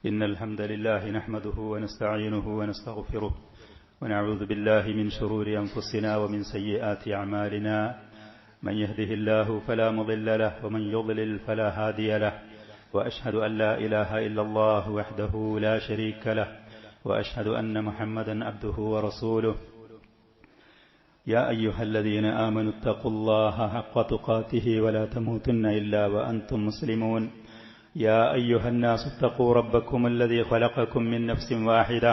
إن الحمد لله نحمده ونستعينه ونستغفره ونعوذ بالله من شرور أنفسنا ومن سيئات أعمالنا من يهده الله فلا مضل له ومن يضلل فلا هادي له وأشهد أن لا إله إلا الله وحده لا شريك له وأشهد أن محمدا عبده ورسوله يا أيها الذين آمنوا اتقوا الله حق تقاته ولا تموتن إلا وأنتم مسلمون يا أيها الناس اتقوا ربكم الذي خلقكم من نفس واحدة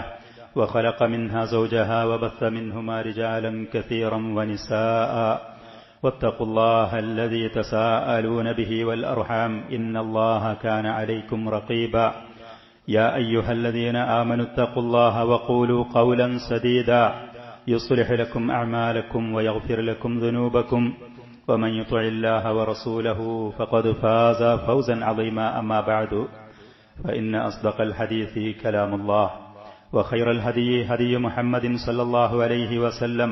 وخلق منها زوجها وبث منهما رجالا كثيرا ونساء واتقوا الله الذي تساءلون به والأرحام إن الله كان عليكم رقيبا يا أيها الذين آمنوا اتقوا الله وقولوا قولا سديدا يصلح لكم أعمالكم ويغفر لكم ذنوبكم ومن يطع الله ورسوله فقد فاز فوزا عظيما أما بعد فإن أصدق الحديث كلام الله وخير الهدي هدي محمد صلى الله عليه وسلم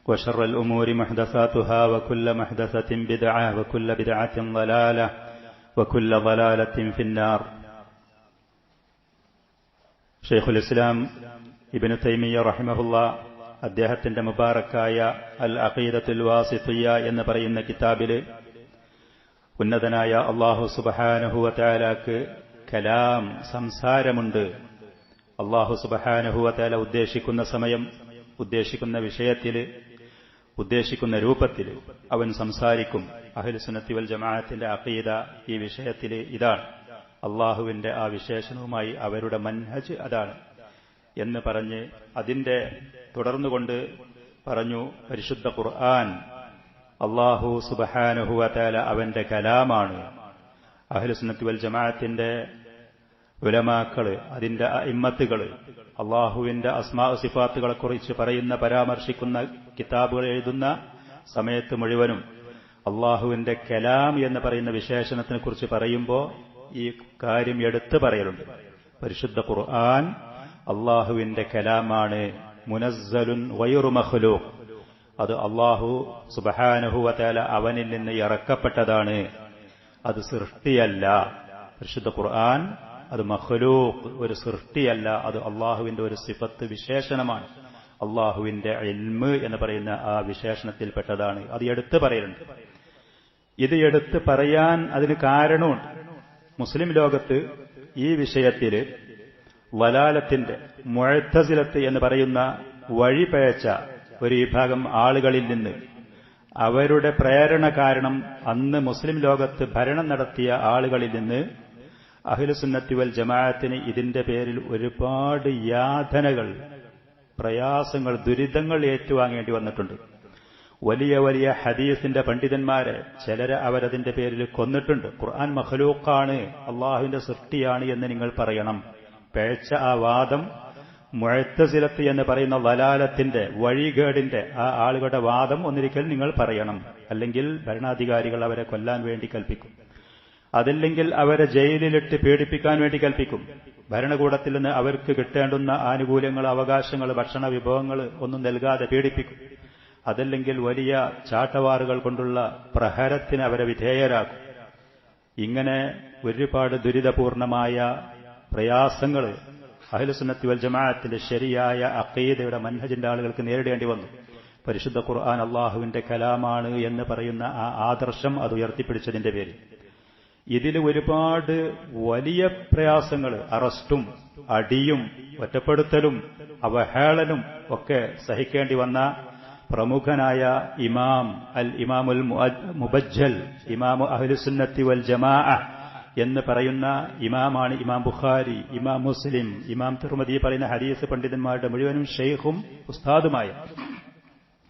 وشر الأمور محدثاتها وكل محدثة بدعة وكل بدعة ضلالة وكل ضلالة في النار. شيخ الإسلام ابن تيمية رحمه الله അദ്ദേഹത്തിന്റെ മുബാറക്കായ അൽ അഖീദത്തുൽ വാസിത്തിയ്യ എന്ന് പറയുന്ന കിതാബില് ഉന്നതനായ അല്ലാഹു സുബ്ഹാനഹു വ തആലക്ക് കലാം സംസാരമുണ്ട്. അല്ലാഹു സുബ്ഹാനഹു വ തആല ഉദ്ദേശിക്കുന്ന സമയം, ഉദ്ദേശിക്കുന്ന വിഷയത്തില്, ഉദ്ദേശിക്കുന്ന രൂപത്തില് അവൻ സംസാരിക്കും. അഹ്ലുസുന്നത്തി വൽ ജമാഅത്തിന്റെ അഖീദ ഈ വിഷയത്തില് ഇതാണ്. അല്ലാഹുവിന്റെ ആ വിശേഷണവുമായി അവരുടെ മൻഹജ് അതാണ് എന്ന് പറഞ്ഞ് അതിന്റെ തുടർന്നുകൊണ്ട് പറഞ്ഞു, പരിശുദ്ധ ഖുർആൻ അല്ലാഹു സുബ്ഹാനഹു വ തആല അവന്റെ കലാമാണ്. അഹ്ലുസുന്നത്തി വൽ ജമാഅത്തിന്റെ ഉലമാക്കള്, അതിന്റെ അഇമ്മത്തുകള് അല്ലാഹുവിന്റെ അസ്മാ സിഫാത്തുകളെ കുറിച്ച് പറയുന്ന, പരാമർശിക്കുന്ന കിതാബുകൾ എഴുതുന്ന സമയത്ത് മുഴുവനും അല്ലാഹുവിന്റെ കലാം എന്ന് പറയുന്ന വിശേഷണത്തിനെ കുറിച്ച് പറയുമ്പോൾ ഈ കാര്യം എടുത്തു പറയലുണ്ട്. പരിശുദ്ധ ഖുർആൻ അല്ലാഹുവിന്റെ കലാമാണ്. മുനസ്സലുൻ ഗൈറു മഖ്ലൂഖ്, അത് അല്ലാഹു സുബ്ഹാനഹു വ തആല അവനിൽ നിന്ന് ഇറക്കപ്പെട്ടതാണ്, അത് സൃഷ്ടിയല്ല. പരിശുദ്ധ ഖുർആൻ അത് മഖ്ലൂഖ്, ഒരു സൃഷ്ടിയല്ല, അത് അല്ലാഹുവിന്റെ ഒരു സിഫത്ത്, വിശേഷണമാണ്. അല്ലാഹുവിന്റെ ഇൽമ് എന്ന് പറയുന്ന ആ വിശേഷണത്തിൽപ്പെട്ടതാണ്. അത് എടുത്തു പറയലുണ്ട്. ഇത് എടുത്തു പറയാൻ അതിന് കാരണമുണ്ട്. മുസ്ലിം ലോകത്ത് ഈ വിഷയത്തിൽ വലാലത്തിന്റെ, മുഅ്തസിലത്ത് എന്ന് പറയുന്ന വഴിപഴച്ച ഒരു വിഭാഗം ആളുകളിൽ നിന്ന്, അവരുടെ പ്രേരണ കാരണം അന്ന് മുസ്ലിം ലോകത്ത് ഭരണം നടത്തിയ ആളുകളിൽ നിന്ന് അഹ്ലുസുന്നത്തി വൽ ജമാഅത്തിന് ഇതിന്റെ പേരിൽ ഒരുപാട് യാതനകൾ, പ്രയാസങ്ങൾ, ദുരിതങ്ങൾ ഏറ്റുവാങ്ങേണ്ടി വന്നിട്ടുണ്ട്. വലിയ വലിയ ഹദീസിന്റെ പണ്ഡിതന്മാരെ ചിലരെ അവരതിന്റെ പേരിൽ കൊന്നിട്ടുണ്ട്. ഖുർആൻ മഖ്ലൂഖാണ്, അള്ളാഹുവിന്റെ സൃഷ്ടിയാണ് എന്ന് നിങ്ങൾ പറയണം. പേഴ്ച ആ വാദം മുഅ്തസിലത്ത് എന്ന് പറയുന്ന വലാലത്തിന്റെ, വഴികേടിന്റെ ആ ആളുകളുടെ വാദം ഒന്നിരിക്കൽ നിങ്ങൾ പറയണം. അല്ലെങ്കിൽ ഭരണാധികാരികൾ അവരെ കൊല്ലാൻ വേണ്ടി കൽപ്പിക്കും, അതല്ലെങ്കിൽ അവരെ ജയിലിലിട്ട് പീഡിപ്പിക്കാൻ വേണ്ടി കൽപ്പിക്കും. ഭരണകൂടത്തിൽ നിന്ന് അവർക്ക് കിട്ടേണ്ടുന്ന ആനുകൂല്യങ്ങൾ, അവകാശങ്ങൾ, ഭക്ഷണ വിഭവങ്ങൾ ഒന്നും നൽകാതെ പീഡിപ്പിക്കും. അതല്ലെങ്കിൽ വലിയ ചാട്ടവാറുകൾ കൊണ്ടുള്ള പ്രഹരത്തിന് അവരെ വിധേയരാക്കും. ഇങ്ങനെ ഒരുപാട് ദുരിതപൂർണമായ പ്രയാസങ്ങൾ അഹ്ലുസുന്നത്തി വൽ ജമാഅത്തിന്റെ ശരിയായ അഖീദയുടെ മൻഹജിന്റെ ആളുകൾക്ക് നേരിടേണ്ടി വന്നു. പരിശുദ്ധ ഖുർആൻ അല്ലാഹുവിന്റെ കലാമാണ് എന്ന് പറയുന്ന ആ ആദർശം അത് ഉയർത്തിപ്പിടിച്ചതിന്റെ പേരിൽ ഇതിൽ ഒരുപാട് വലിയ പ്രയാസങ്ങൾ, അറസ്റ്റും അടിയും ഒറ്റപ്പെടുത്തലും അവഹേളനും ഒക്കെ സഹിക്കേണ്ടി വന്ന പ്രമുഖനായ ഇമാം അൽ ഇമാമുൽ മുബജ്ജൽ, ഇമാമു അഹ്ലുസുന്നത്തി വൽ ജമാഅ എന്ന് പറയുന്ന ഇമാമാണ് ഇമാം ബുഖാരി, ഇമാം മുസ്ലിം, ഇമാം തിർമിദി പറയുന്ന ഹദീസ് പണ്ഡിതന്മാരുടെ മുഴുവനും ഷെയ്ഖും ഉസ്താദുമായ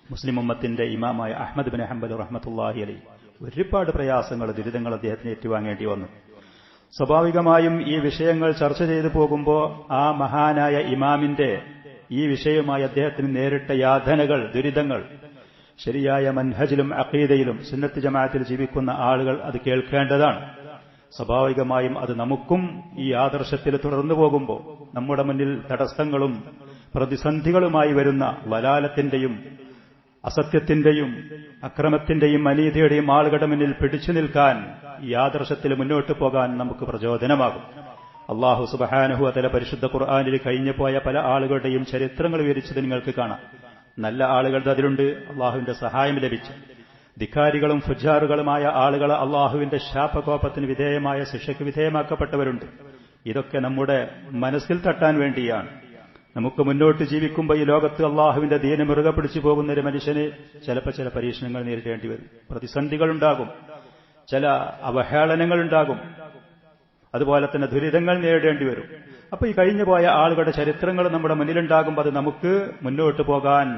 മുസ്ലിം ഉമ്മത്തിന്റെ ഇമാമായ അഹ്മദ് ബിൻ ഹംബൽ റഹ്മത്തുള്ളാഹി അലൈഹി ഒരുപാട് പ്രയാസങ്ങൾ, ദുരിതങ്ങൾ അദ്ദേഹത്തിന് ഏറ്റുവാങ്ങേണ്ടി വന്നു. സ്വാഭാവികമായും ഈ വിഷയങ്ങൾ ചർച്ച ചെയ്തു പോകുമ്പോൾ ആ മഹാനായ ഇമാമിന്റെ ഈ വിഷയവുമായി അദ്ദേഹത്തിന് നേരിട്ട യാതനകൾ, ദുരിതങ്ങൾ ശരിയായ മൻഹജിലും അഖീദയിലും സുന്നത്ത് ജമാഅത്തിൽ ജീവിക്കുന്ന ആളുകൾ അത് കേൾക്കേണ്ടതാണ്. സ്വാഭാവികമായും അത് നമുക്കും ഈ ആദർശത്തിൽ തുടർന്നു പോകുമ്പോൾ നമ്മുടെ മുന്നിൽ തടസ്സങ്ങളും പ്രതിസന്ധികളുമായി വരുന്ന വലാലത്തിന്റെയും അസത്യത്തിന്റെയും അക്രമത്തിന്റെയും അനീതിയുടെയും ആളുകളുടെ മുന്നിൽ പിടിച്ചു നിൽക്കാൻ, ഈ ആദർശത്തിൽ മുന്നോട്ട് പോകാൻ നമുക്ക് പ്രചോദനമാകും. അല്ലാഹു സുബ്ഹാനഹു വ തആല പരിശുദ്ധ ഖുർആനിൽ കഴിഞ്ഞുപോയ പല ആളുകളുടെയും ചരിത്രങ്ങൾ വിവരിച്ചത് നിങ്ങൾക്ക് കാണാം. നല്ല ആളുകളുടെ അതിലുണ്ട് അള്ളാഹുവിന്റെ സഹായം ലഭിച്ചു. ധിക്കാരികളും ഫുജാറുകളുമായ ആളുകൾ അള്ളാഹുവിന്റെ ശാപകോപത്തിന് വിധേയമായ ശിക്ഷയ്ക്ക് വിധേയമാക്കപ്പെട്ടവരുണ്ട്. ഇതൊക്കെ നമ്മുടെ മനസ്സിൽ തട്ടാൻ വേണ്ടിയാണ്. നമുക്ക് മുന്നോട്ട് ജീവിക്കുമ്പോൾ ഈ ലോകത്ത് അള്ളാഹുവിന്റെ ദീനം മുറുകെ പിടിച്ചു പോകുന്ന ഒരു മനുഷ്യന് ചിലപ്പോൾ ചില പരീക്ഷണങ്ങൾ നേരിടേണ്ടി വരും, പ്രതിസന്ധികളുണ്ടാകും, ചില അവഹേളനങ്ങളുണ്ടാകും, അതുപോലെ തന്നെ ദുരിതങ്ങൾ നേരിടേണ്ടി വരും. അപ്പൊ ഈ കഴിഞ്ഞു പോയ ആളുകളുടെ ചരിത്രങ്ങൾ നമ്മുടെ മുന്നിലുണ്ടാകുമ്പോൾ അത് നമുക്ക് മുന്നോട്ട് പോകാൻ,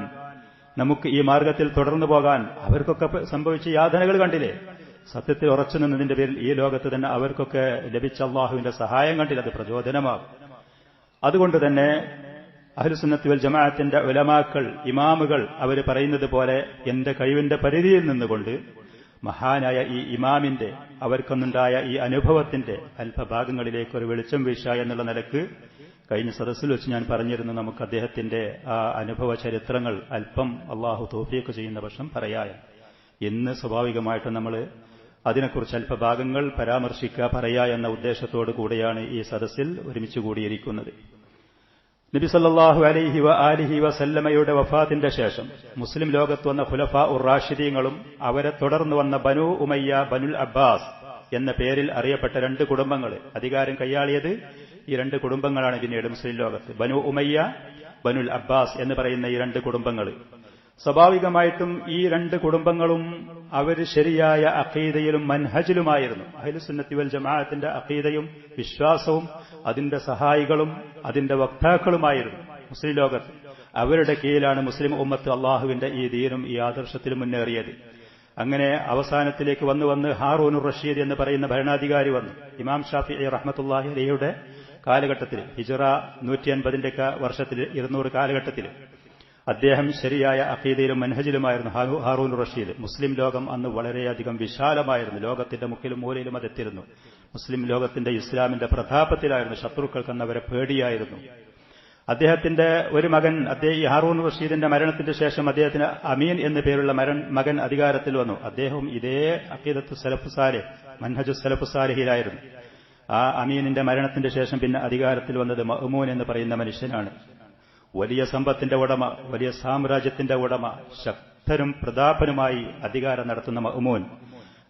നമുക്ക് ഈ മാർഗത്തിൽ തുടർന്നു പോകാൻ, അവർക്കൊക്കെ സംഭവിച്ച യാതനകൾ കണ്ടില്ലേ, സത്യത്തിൽ ഉറച്ചു നിന്നതിന്റെ പേരിൽ ഈ ലോകത്ത് തന്നെ അവർക്കൊക്കെ ലഭിച്ച അള്ളാഹുവിന്റെ സഹായം കണ്ടില്ല, അത് പ്രചോദനമാകും. അതുകൊണ്ട് തന്നെ അഹ്ലുസുന്നത്ത് വൽ ജമാഅത്തിന്റെ ഉലമാക്കൾ, ഇമാമുകൾ അവർ പറയുന്നത് പോലെ എന്റെ കഴിവിന്റെ പരിധിയിൽ നിന്നുകൊണ്ട് മഹാനായ ഈ ഇമാമിന്റെ അവർക്കൊന്നുണ്ടായ ഈ അനുഭവത്തിന്റെ അല്പഭാഗങ്ങളിലേക്ക് ഒരു വെളിച്ചം വീശ എന്നുള്ള നിലക്ക് കഴിഞ്ഞ സദസ്സിൽ വെച്ച് ഞാൻ പറഞ്ഞിരുന്നു. നമുക്ക് അദ്ദേഹത്തിന്റെ ആ അനുഭവ ചരിത്രങ്ങൾ അല്പം അള്ളാഹു തൗഫീഖ് ചെയ്യുന്ന പക്ഷം പറയാൻ. ഇന്ന് സ്വാഭാവികമായിട്ട് നമ്മൾ അതിനെക്കുറിച്ച് അല്പഭാഗങ്ങൾ പരാമർശിക്കുക, പറയാ എന്ന ഉദ്ദേശത്തോടു കൂടിയാണ് ഈ സദസ്സിൽ ഒരുമിച്ച് കൂടിയിരിക്കുന്നത്. നബി സല്ലല്ലാഹു അലൈഹി വ ആലിഹി വസല്ലമയുടെ വഫാത്തിന്റെ ശേഷം മുസ്ലിം ലോകത്ത് വന്ന ഖുലഫാ ഉർ റാഷിദീങ്ങളും അവരെ തുടർന്ന് വന്ന ബനു ഉമയ്യ, ബനുൽ അബ്ബാസ് എന്ന പേരിൽ അറിയപ്പെട്ട രണ്ട് കുടുംബങ്ങൾ അധികാരം കൈയാളിയത് ഈ രണ്ട് കുടുംബങ്ങളാണ്. പിന്നീട് മുസ്ലിം ലോകത്ത് ബനു ഉമയ്യ, ബനുൽ അബ്ബാസ് എന്ന് പറയുന്ന ഈ രണ്ട് കുടുംബങ്ങൾ, സ്വാഭാവികമായിട്ടും ഈ രണ്ട് കുടുംബങ്ങളും അവർ ശരിയായ അഖീദയിലും മൻഹജിലുമായിരുന്നു. അഹ്ലുസുന്നത്തി വൽ ജമാഅത്തിന്റെ അഖീദയും വിശ്വാസവും അതിന്റെ സഹായികളും അതിന്റെ വക്താക്കളുമായിരുന്നു മുസ്ലിം ലോകത്ത്. അവരുടെ കീഴിലാണ് മുസ്ലിം ഉമ്മത്ത് അള്ളാഹുവിന്റെ ഈ ദീനും ഈ ആദർശത്തിലും മുന്നേറിയത്. അങ്ങനെ അവസാനത്തിലേക്ക് വന്ന് ഹാറൂനുർ റഷീദ് എന്ന് പറയുന്ന ഭരണാധികാരി വന്നു. ഇമാം ഷാഫിഈ റഹ്മത്തുള്ളാഹി അലൈഹിയുടെ കാലഘട്ടത്തിൽ, ഹിജ്റ 150 വർഷത്തിൽ 200 കാലഘട്ടത്തിൽ അദ്ദേഹം ശരിയായ അഖീദയിലും മൻഹജിലുമായിരുന്നു ഹാറൂനുർ റഷീദ്. മുസ്ലിം ലോകം അന്ന് വളരെയധികം വിശാലമായിരുന്നു, ലോകത്തിന്റെ മുക്കിലും മൂലയിലും അതെത്തിയിരുന്നു. മുസ്ലിം ലോകത്തിന്റെ ഇസ്ലാമിന്റെ പ്രതാപത്തിലായിരുന്നു, ശത്രുക്കൾക്ക് അന്നവരെ പേടിയായിരുന്നു. അദ്ദേഹത്തിന്റെ ഒരു മകൻ, ഈ ഹാറൂൻ റഷീദിന്റെ മരണത്തിന്റെ ശേഷം അദ്ദേഹത്തിന് അമീൻ എന്നു പേരുള്ള മകൻ അധികാരത്തിൽ വന്നു. അദ്ദേഹം ഇതേ അഖീദത്തു സലഫ് സാലിഹ്, മൻഹജു സലഫ് സാലിഹിലായിരുന്നു. ആ അമീനിന്റെ മരണത്തിന്റെ ശേഷം പിന്നെ അധികാരത്തിൽ വന്നത് മഅ്മൂൻ എന്ന് പറയുന്ന മനുഷ്യനാണ്. വലിയ സമ്പത്തിന്റെ ഉടമ, വലിയ സാമ്രാജ്യത്തിന്റെ ഉടമ, ശക്തനും പ്രതാപനുമായി അധികാരം നടത്തുന്ന മഅ്മൂൻ.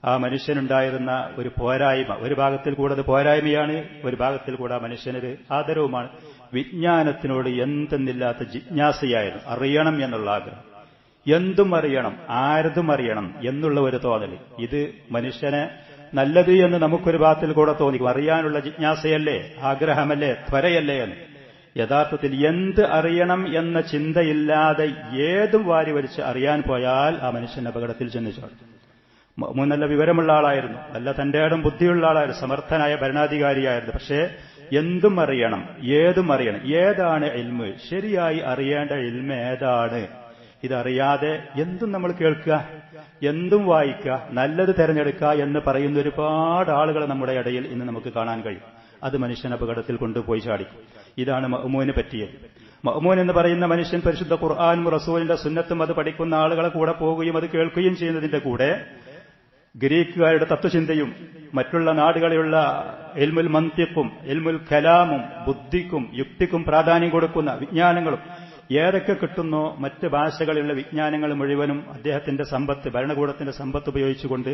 ആ മനുഷ്യനുണ്ടായിരുന്ന ഒരു പോരായ്മ, ഒരു ഭാഗത്തിൽ കൂടെ അത് പോരായ്മയാണ്, ഒരു ഭാഗത്തിൽ കൂടെ ആ മനുഷ്യനൊരു ആദരവുമാണ്. വിജ്ഞാനത്തിനോട് എന്തെന്നില്ലാത്ത ജിജ്ഞാസയായിരുന്നു, അറിയണം എന്നുള്ള ആഗ്രഹം. എന്തും അറിയണം, ആരതും അറിയണം എന്നുള്ള ഒരു തോന്നൽ. ഇത് മനുഷ്യനെ നല്ലത് എന്ന് നമുക്കൊരു ഭാഗത്തിൽ കൂടെ തോന്നിക്കും. അറിയാനുള്ള ജിജ്ഞാസയല്ലേ, ആഗ്രഹമല്ലേ, ത്വരയല്ലേ എന്ന്. യഥാർത്ഥത്തിൽ എന്ത് അറിയണം എന്ന ചിന്തയില്ലാതെ ഏതും വാരി വലിച്ച് അറിയാൻ പോയാൽ ആ മനുഷ്യൻ അപകടത്തിൽ ചെന്നു ചാടും. നല്ല വിവരമുള്ള ആളായിരുന്നു, നല്ല തന്റെ ഇടം ബുദ്ധിയുള്ള ആളായിരുന്നു, സമർത്ഥനായ ഭരണാധികാരിയായിരുന്നു. പക്ഷേ എന്തും അറിയണം, ഏതും അറിയണം. ഏതാണ് ഇൽമ്, ശരിയായി അറിയേണ്ട ഇൽമ് ഏതാണ്? ഇതറിയാതെ എന്തും നമ്മൾ കേൾക്കുക, എന്തും വായിക്കുക, നല്ലത് തെരഞ്ഞെടുക്കുക എന്ന് പറയുന്ന ഒരുപാട് ആളുകൾ നമ്മുടെ ഇടയിൽ ഇന്ന് നമുക്ക് കാണാൻ കഴിയും. അത് മനുഷ്യൻ അപകടത്തിൽ കൊണ്ടുപോയി ചാടിക്കും. ഇതാണ് മഅ്മൂന് പറ്റിയത്. മഅ്മൂൻ എന്ന് പറയുന്ന മനുഷ്യൻ പരിശുദ്ധ ഖുർആനും റസൂലിന്റെ സുന്നത്തും അത് പഠിക്കുന്ന ആളുകളെ കൂടെ പോവുകയും അത് കേൾക്കുകയും ചെയ്യുന്നതിന്റെ കൂടെ ഗ്രീക്കുകാരുടെ തത്വചിന്തയും മറ്റുള്ള നാടുകളിലുള്ള ഇൽമുൽ മന്തിഖും ഇൽമുൽ കലാമും ബുദ്ധിക്കും യുക്തിക്കും പ്രാധാന്യം കൊടുക്കുന്ന വിജ്ഞാനങ്ങളും ഏതൊക്കെ കിട്ടുന്നോ മറ്റ് ഭാഷകളിലുള്ള വിജ്ഞാനങ്ങൾ മുഴുവനും അദ്ദേഹത്തിന്റെ സമ്പത്ത്, ഭരണകൂടത്തിന്റെ സമ്പത്ത് ഉപയോഗിച്ചുകൊണ്ട്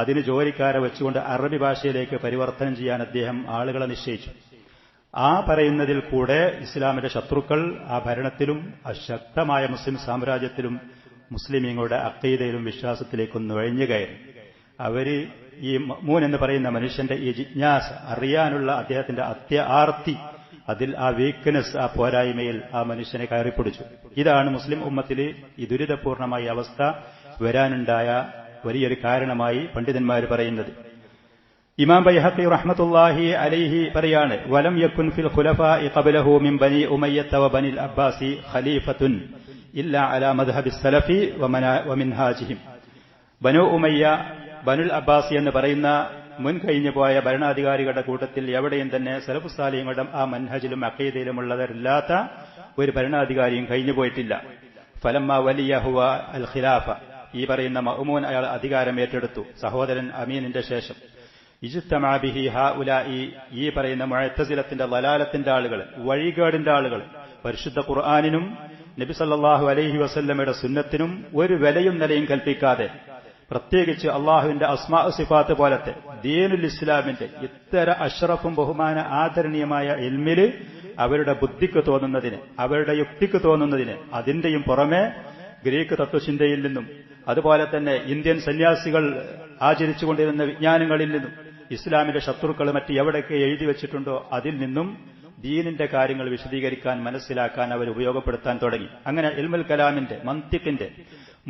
അതിന് ജോലിക്കാരെ വെച്ചുകൊണ്ട് അറബി ഭാഷയിലേക്ക് പരിവർത്തനം ചെയ്യാൻ അദ്ദേഹം ആളുകളെ നിശ്ചയിച്ചു. ആ പറയുന്നതിൽ കൂടെ ഇസ്ലാമിന്റെ ശത്രുക്കൾ ആ ഭരണത്തിലും അശക്തമായ മുസ്ലിം സാമ്രാജ്യത്തിലും മുസ്ലിമീങ്ങളുടെ അഖീദയിലും വിശ്വാസത്തിലേക്കും നുഴഞ്ഞു കയറി. അവര് ഈ മഅ്മൂൻ എന്ന് പറയുന്ന മനുഷ്യന്റെ ഈ ജിജ്ഞാസ, അറിയാനുള്ള അദ്ദേഹത്തിന്റെ ആർത്തി, അതിൽ ആ വീക്ക്നെസ്, ആ പോരായ്മയിൽ ആ മനുഷ്യനെ കയറിപ്പിടിച്ചു. ഇതാണ് മുസ്ലിം ഉമ്മത്തിൽ ഈ ദുരിതപൂർണമായ അവസ്ഥ വരാനുണ്ടായ വലിയൊരു കാരണമായി പണ്ഡിതന്മാർ പറയുന്നത്. ഇമാം ബൈഹഖി റഹ്മത്തുള്ളാഹി അലൈഹി പറയാണ്, വലം യകുൻ ഫിൽ ഖുലഫാഇ ഖബ്ലഹു മിൻ ബനി ഉമയ്യത വ ബനിൽ അബ്ബാസി ഖലീഫത്തുൻ ഇല്ലാ അലാ മദ്ഹബിസ് സലഫി വ മിൻഹാജിഹിം. ബനു ഉമയ്യ, ബനുൽ അബ്ബാസി എന്ന് പറയുന്ന മുൻ കഴിഞ്ഞു പോയ ഭരണാധികാരികളുടെ കൂട്ടത്തിൽ എവിടെയും തന്നെ സലഫു സാലിഹ്യങ്ങളുടെ ആ മൻഹജിലും അഖീദയിലുമുള്ളവരില്ലാത്ത ഒരു ഭരണാധികാരിയും കഴിഞ്ഞു പോയിട്ടില്ല. ഫലമ്മ വലിയഹുവ അൽ ഖിലാഫ, ഈ പറയുന്ന മഅ്മൂൻ അയാൾ അധികാരം ഏറ്റെടുത്തു സഹോദരൻ അമീനിന്റെ ശേഷം. ഇജ്തമഅ ബിഹി ഹഉലാഇ, ഈ പറയുന്ന മുഅ്തസിലത്തിന്റെ ളലാലത്തിന്റെ ആളുകൾ, വഴികേടിന്റെ ആളുകൾ പരിശുദ്ധ ഖുർആനിനും നബി സല്ലല്ലാഹു അലൈഹി വസല്ലമയുടെ സുന്നത്തിനും ഒരു വിലയും നിലയും കൽപ്പിക്കാതെ, പ്രത്യേകിച്ച് അള്ളാഹുവിന്റെ അസ്മാ സിഫാത്ത് പോലത്തെ ദീനുൽ ഇസ്ലാമിന്റെ ഇത്തര അഷ്റഫും ബഹുമാന ആദരണീയമായ ഇൽമില് അവരുടെ ബുദ്ധിക്ക് തോന്നുന്നതിന്, അവരുടെ യുക്തിക്ക് തോന്നുന്നതിന്, അതിന്റെയും പുറമെ ഗ്രീക്ക് തത്വചിന്തയിൽ നിന്നും അതുപോലെ തന്നെ ഇന്ത്യൻ സന്യാസികൾ ആചരിച്ചുകൊണ്ടിരുന്ന വിജ്ഞാനങ്ങളിൽ നിന്നും ഇസ്ലാമിന്റെ ശത്രുക്കൾ മറ്റ് എവിടെയൊക്കെ എഴുതി വെച്ചിട്ടുണ്ടോ അതിൽ നിന്നും ദീനിന്റെ കാര്യങ്ങൾ വിശദീകരിക്കാൻ, മനസ്സിലാക്കാൻ അവർ ഉപയോഗപ്പെടുത്താൻ തുടങ്ങി. അങ്ങനെ ഇൽമുൽ കലാമിന്റെ, മന്തിഖിന്റെ,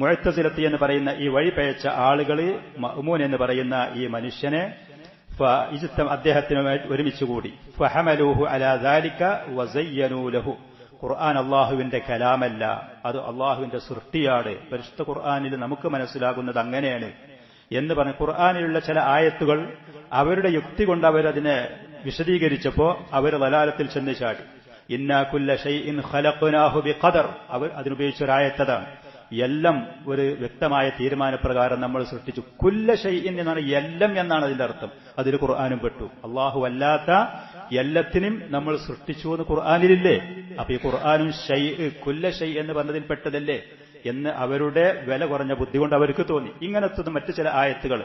മുഅ്തസിലത്തി എന്ന് പറയുന്ന ഈ വഴിപയച്ച ആളുകൾ മഅ്മൂൻ എന്ന് പറയുന്ന ഈ മനുഷ്യനെ അദ്ദേഹത്തിന് ഒരുമിച്ചുകൂടി. ഫഹമലൂഹു അലാ ദാലിക വസയ്യനൂ ലഹു. ഖുർആൻ അള്ളാഹുവിന്റെ കലാമല്ല, അത് അള്ളാഹുവിന്റെ സൃഷ്ടിയാണ്. പരിശുദ്ധ ഖുർആനിൽ നമുക്ക് മനസ്സിലാകുന്നത് അങ്ങനെയാണ് എന്ന് പറഞ്ഞ് ഖുർആനിലുള്ള ചില ആയത്തുകൾ അവരുടെ യുക്തി കൊണ്ട് അവരതിനെ വിശദീകരിച്ചപ്പോ അവർ ളലാലത്തിൽ ചെന്ന് ചാടി. ഇന്നാ കുല്ല ഷൈഇൻ ഖലഖ്നാഹു ബിഖദർ, അവർ അതിനുപയോഗിച്ചൊരായത്തതാണ്. എല്ലാം ഒരു വ്യക്തമായ തീരുമാനപ്രകാരം നമ്മൾ സൃഷ്ടിച്ചു. കുല്ല ഷൈഇൻ എന്നാണ്, എല്ലാം എന്നാണ് അതിന്റെ അർത്ഥം. അതിൽ ഖുർആനും പെട്ടു. അള്ളാഹു അല്ലാത്ത എല്ലാത്തിനും നമ്മൾ സൃഷ്ടിച്ചു എന്ന് ഖുർആനിലില്ലേ? അപ്പൊ ഈ ഖുർആനും കുല്ല ഷൈ എന്ന് പറഞ്ഞതിൽ പെട്ടതല്ലേ എന്ന് അവരുടെ വില കുറഞ്ഞ ബുദ്ധി കൊണ്ട് അവർക്ക് തോന്നി. ഇങ്ങനത്തത് മറ്റു ചില ആയത്തുകൾ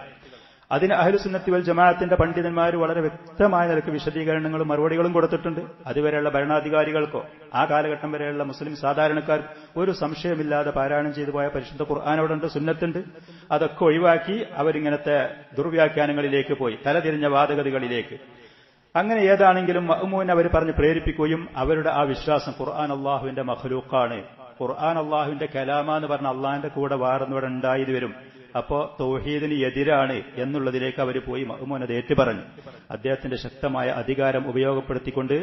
അതിന് അഹ്ലുസുന്നത്തി വൽ ജമാഅത്തിന്റെ പണ്ഡിതന്മാർ വളരെ വ്യക്തമായ നിലക്ക് വിശദീകരണങ്ങളും മറുപടികളും കൊടുത്തിട്ടുണ്ട്. അതുവരെയുള്ള ഭരണാധികാരികൾക്കോ ആ കാലഘട്ടം വരെയുള്ള മുസ്ലിം സാധാരണക്കാർ ഒരു സംശയമില്ലാതെ പാരായണം ചെയ്തു പോയ പരിശുദ്ധ ഖുർആനോടുണ്ട്, സുന്നത്തുണ്ട്. അതൊക്കെ ഒഴിവാക്കി അവരിങ്ങനത്തെ ദുർവ്യാഖ്യാനങ്ങളിലേക്ക് പോയി, തലതിരിഞ്ഞ വാദഗതികളിലേക്ക്. അങ്ങനെ ഏതാണെങ്കിലും മഅ്മൂൻ അവർ പറഞ്ഞ് പ്രേരിപ്പിക്കുകയും അവരുടെ ആ വിശ്വാസം ഖുർആൻ അള്ളാഹുവിന്റെ മഖ്ലൂഖാണ്, ഖുർആൻ അള്ളാഹുവിന്റെ കലാമാന്ന് പറഞ്ഞ അള്ളാഹിന്റെ കൂടെ വേറൊന്നുകൂടെ ഉണ്ടായി വരും, അപ്പോ തൗഹീദിന് എതിരാണ് എന്നുള്ളതിലേക്ക് അവർ പോയി. മഅ്മൂൻ അത് ഏറ്റുപറഞ്ഞു. അദ്ദേഹത്തിന്റെ ശക്തമായ അധികാരം ഉപയോഗപ്പെടുത്തിക്കൊണ്ട്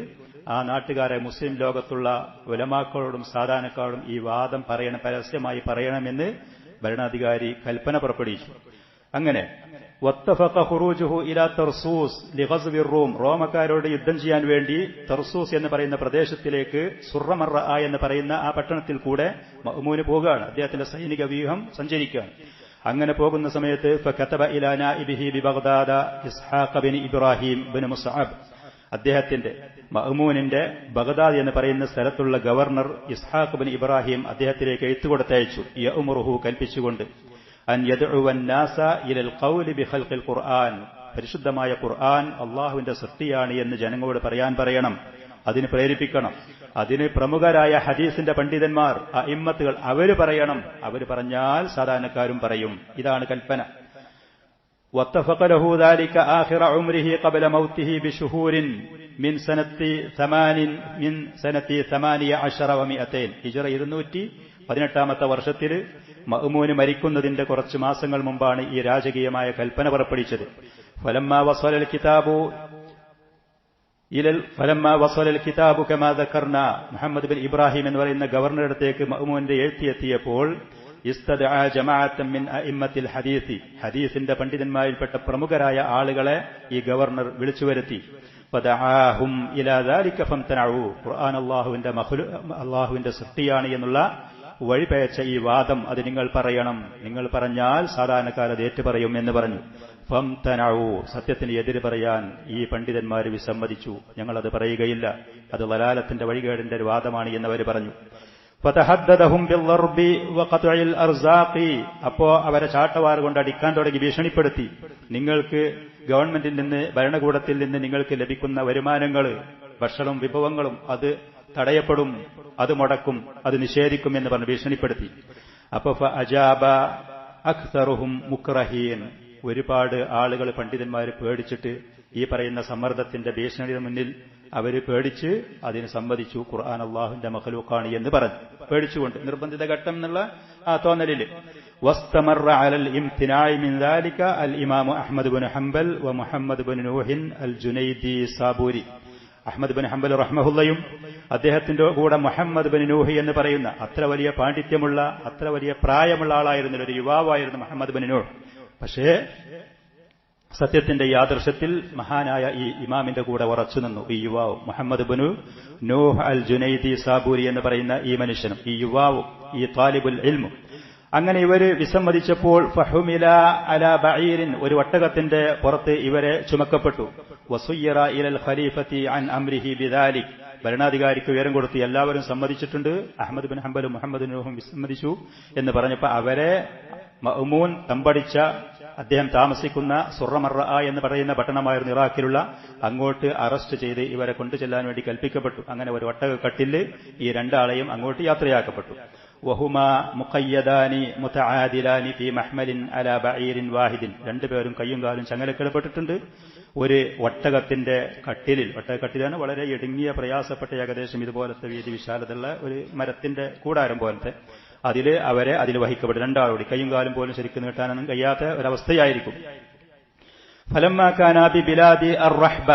ആ നാട്ടുകാരെ മുസ്ലിം ലോകത്തുള്ള ഉലമാക്കളോടും സാധാരണക്കാരോടും ഈ വാദം പറയണം, പരസ്യമായി പറയണമെന്ന് ഭരണാധികാരി കൽപ്പന പുറപ്പെടുവിച്ചു. അങ്ങനെ വത്തഫഖ ഖുറൂജുഹു ഇലാ തർസൂസ് ലിഗസ്വി റൂം, റോമക്കാരോട് യുദ്ധം ചെയ്യാൻ വേണ്ടി തർസൂസ് എന്ന് പറയുന്ന പ്രദേശത്തിലേക്ക് സുറമറ എന്ന് പറയുന്ന ആ പട്ടണത്തിൽ കൂടെ മഅ്മൂന് പോകുകയാണ്. അദ്ദേഹത്തിന്റെ സൈനിക വ്യൂഹം സഞ്ചരിക്കുകയാണ്. അങ്ങനെ പോകുന്ന സമയത്ത് ഫകതബ ഇലാ നാഇബിഹി ബിബഗ്ദാദ Ishaq bin Ibrahim bin Musab, അദ്ദേഹത്തിന്റെ മഅ്മൂനിന്റെ ബഗ്ദാദ് എന്ന് പറയുന്ന സ്ഥലത്തുള്ള ഗവർണർ ഇസ്ഹാഖ് ബിൻ ഇബ്രാഹിം അദ്ദേഹത്തിലേക്ക് എഴുത്തുകൊടുത്തയച്ചു. യഅ്മുറുഹു, കൽപ്പിച്ചുകൊണ്ട്, അൻ യദ്ഉവ അന്നാസ ഇലൽ ഖൗലി ബിഖൽഖിൽ ഖുർആൻ, പരിശുദ്ധമായ ഖുർആൻ അള്ളാഹുവിന്റെ സൃഷ്ടിയാണ് എന്ന് ജനങ്ങളോട് പറയണം, അതിന് പ്രേരിപ്പിക്കണം. അതിന് പ്രമുഖരായ ഹദീസിന്റെ പണ്ഡിതന്മാർ, അഇമ്മത്തുകൾ അവര് പറയണം. അവര് പറഞ്ഞാൽ സാധാരണക്കാരും പറയും. ഇതാണ് കൽപ്പന. വത്തഫഖ ലഹു ദാലിക ആഖിറ ഉംരിഹി ഖബല മൗതിഹി ബിശുഹൂരിൻ മിൻ സനത്തി 18 വ200. ഹിജ്റ 218 വർഷത്തിൽ മഅ്മൂന് മരിക്കുന്നതിന്റെ കുറച്ച് മാസങ്ങൾ മുമ്പാണ് ഈ രാജകീയമായ കൽപ്പന പുറപ്പെടുവിച്ചത്. ഫലമ്മാ വസലൽ കിതാബു കമാ ദക്കർന, മുഹമ്മദ് ബിൻ ഇബ്രാഹിം എന്ന് പറയുന്ന ഗവർണറുടെ അടുത്തേക്ക് മഅ്മൂന്റെ എഴുത്തിയെത്തിയപ്പോൾ ഇസ്തദഅ ജമാഅത്തൻ മിൻ അഇമ്മത്തിൽ ഹദീസ്, ഹദീസിന്റെ പണ്ഡിതന്മാരിൽപ്പെട്ട പ്രമുഖരായ ആളുകളെ ഈ ഗവർണർ വിളിച്ചു വരുത്തി. ഫദഅഹും ഇലാ ദാലിക ഫംതനഉ, ഖുർആൻ അല്ലാഹുവിന്റെ സൃഷ്ടിയാണ് എന്നുള്ള വഴിപയച്ച ഈ വാദം അത് നിങ്ങൾ പറയണം, നിങ്ങൾ പറഞ്ഞാൽ സാധാരണക്കാർ അത് ഏറ്റുപറയും എന്ന് പറഞ്ഞു. ഫംതനഉ, സത്യത്തിന് എതിര് പറയാൻ ഈ പണ്ഡിതന്മാർ വിസമ്മതിച്ചു. ഞങ്ങളത് പറയുകയില്ല, അത് ളലാലത്തിന്റെ വഴികേടിന്റെ ഒരു വാദമാണ് എന്നവർ പറഞ്ഞു. ഫതഹദ്ദദഹും ബിൽളർബി വഖത്ഇൽ അർസാഖി, അപ്പോ അവരെ ചാട്ടവാർ കൊണ്ട് അടിക്കാൻ തുടങ്ങി, ഭീഷണിപ്പെടുത്തി. നിങ്ങൾക്ക് ഗവൺമെന്റിൽ നിന്ന്, ഭരണകൂടത്തിൽ നിന്ന് നിങ്ങൾക്ക് ലഭിക്കുന്ന വരുമാനങ്ങൾ, ഭക്ഷണവും വിഭവങ്ങളും അത് തടയപ്പെടും, അത് മുടക്കും, അത് നിഷേധിക്കും എന്ന് പറഞ്ഞ് ഭീഷണിപ്പെടുത്തി. അപ്പൊ ഫഅജാബ അക്തറുഹും മുക്റഹീൻ, ഒരുപാട് ആളുകൾ പണ്ഡിതന്മാർ പേടിച്ചിട്ട് ഈ പറയുന്ന സമ്മർദ്ദത്തിന്റെ ഭീഷണിയുടെ മുന്നിൽ അവർ പേടിച്ച് അതിന് സമ്മതിച്ചു. ഖുർആൻ അല്ലാഹുവിന്റെ മഖ്ലൂഖാണ് എന്ന് പറഞ്ഞു, പേടിച്ചുകൊണ്ട്, നിർബന്ധിത ഘട്ടം എന്നുള്ള ആ തോന്നലിൽ. വസ്തമറ അലൽ ഇംതിനാഇ മിൻ ദാലിക അൽ ഇമാമു അഹ്മദ് ബിൻ ഹംബൽ വ മുഹമ്മദ് ബിൻ നൂഹിൻ അൽ ജുനൈദി സാബൂരി. അഹ്മദ് ബിൻ ഹംബൽ റഹ്മഹുല്ലയും അദ്ദേഹത്തിന്റെ കൂടെ മുഹമ്മദ് ബിൻ നൂഹി എന്ന് പറയുന്ന അത്ര വലിയ പാണ്ഡിത്യമുള്ള, അത്ര വലിയ പ്രായമുള്ള ആളായിരുന്നില്ല, ഒരു യുവാവായിരുന്നു മുഹമ്മദ് ബിൻ നൂഹ്. പക്ഷേ സത്യത്തിന്റെ ഈ ആദർശത്തിൽ മഹാനായ ഈ ഇമാമിന്റെ കൂടെ ഉറച്ചു നിന്നു ഈ യുവാവ് മുഹമ്മദ് ബിൻ നൂഹ് അൽ ജുനൈദി സാബൂരി എന്ന് പറയുന്ന ഈ മനുഷ്യനും, ഈ യുവാവും, ഈ താലിബുൽ ഇൽമും. അങ്ങനെ ഇവര് വിസമ്മതിച്ചപ്പോൾ ഫഹുമില അലാ ബഈരിൻ, ഒരു ഒട്ടകത്തിന്റെ പുറത്ത് ഇവരെ ചുമക്കപ്പെട്ടു. വസുയ്യറ ഇലൽ ഖലീഫത്തി അൻ അംരിഹി ബിദാലിക്, ഭരണാധികാരിക്ക് ഉയരം കൊടുത്തു. എല്ലാവരും സമ്മതിച്ചിട്ടുണ്ട്, അഹ്മദ് ബിൻ ഹംബലും മുഹമ്മദ് ബിൻ നൂഹും വിസമ്മതിച്ചു എന്ന് പറഞ്ഞപ്പോൾ അവരെ മഅ്മൂൻ തമ്പടിച്ച അദ്ദേഹം താമസിക്കുന്ന സുറമറ എന്ന് പറയുന്ന പട്ടണമായിരുന്നു ഇറാഖിലുള്ള, അങ്ങോട്ട് അറസ്റ്റ് ചെയ്ത് ഇവരെ കൊണ്ടുചെല്ലാൻ വേണ്ടി കൽപ്പിക്കപ്പെട്ടു. അങ്ങനെ ഒരു ഒട്ടകക്കട്ടില് ഈ രണ്ടാളെയും അങ്ങോട്ട് യാത്രയാക്കപ്പെട്ടു. വഹുമാ മുഖയ്യദാനി മുതആദിലാനി ഫീ മഹ്മലിൻ അലാ ബഈരിൻ വാഹിദിൻ, രണ്ടുപേരും കയ്യും കാലും ചങ്ങലക്കിടപ്പെട്ടിട്ടുണ്ട്. ഒരു ഒട്ടകത്തിന്റെ കട്ടിലിൽ, ഒട്ടകക്കട്ടിലാണ് വളരെ ഇടുങ്ങിയ പ്രയാസപ്പെട്ട ഏകദേശം ഇതുപോലത്തെ വീതി വിശാലതയുള്ള ഒരു മരത്തിന്റെ കൂടാരം പോലത്തെ, അതിൽ വഹിക്കപ്പെട്ടു. രണ്ടാളോട് കയ്യും കാലും പോലും ശരിക്കും നീട്ടാനൊന്നും കഴിയാത്ത ഒരവസ്ഥയായിരിക്കും. ഫലമ്മാ കാനാ ബി ബിലാദി അർ-റഹ്ബ,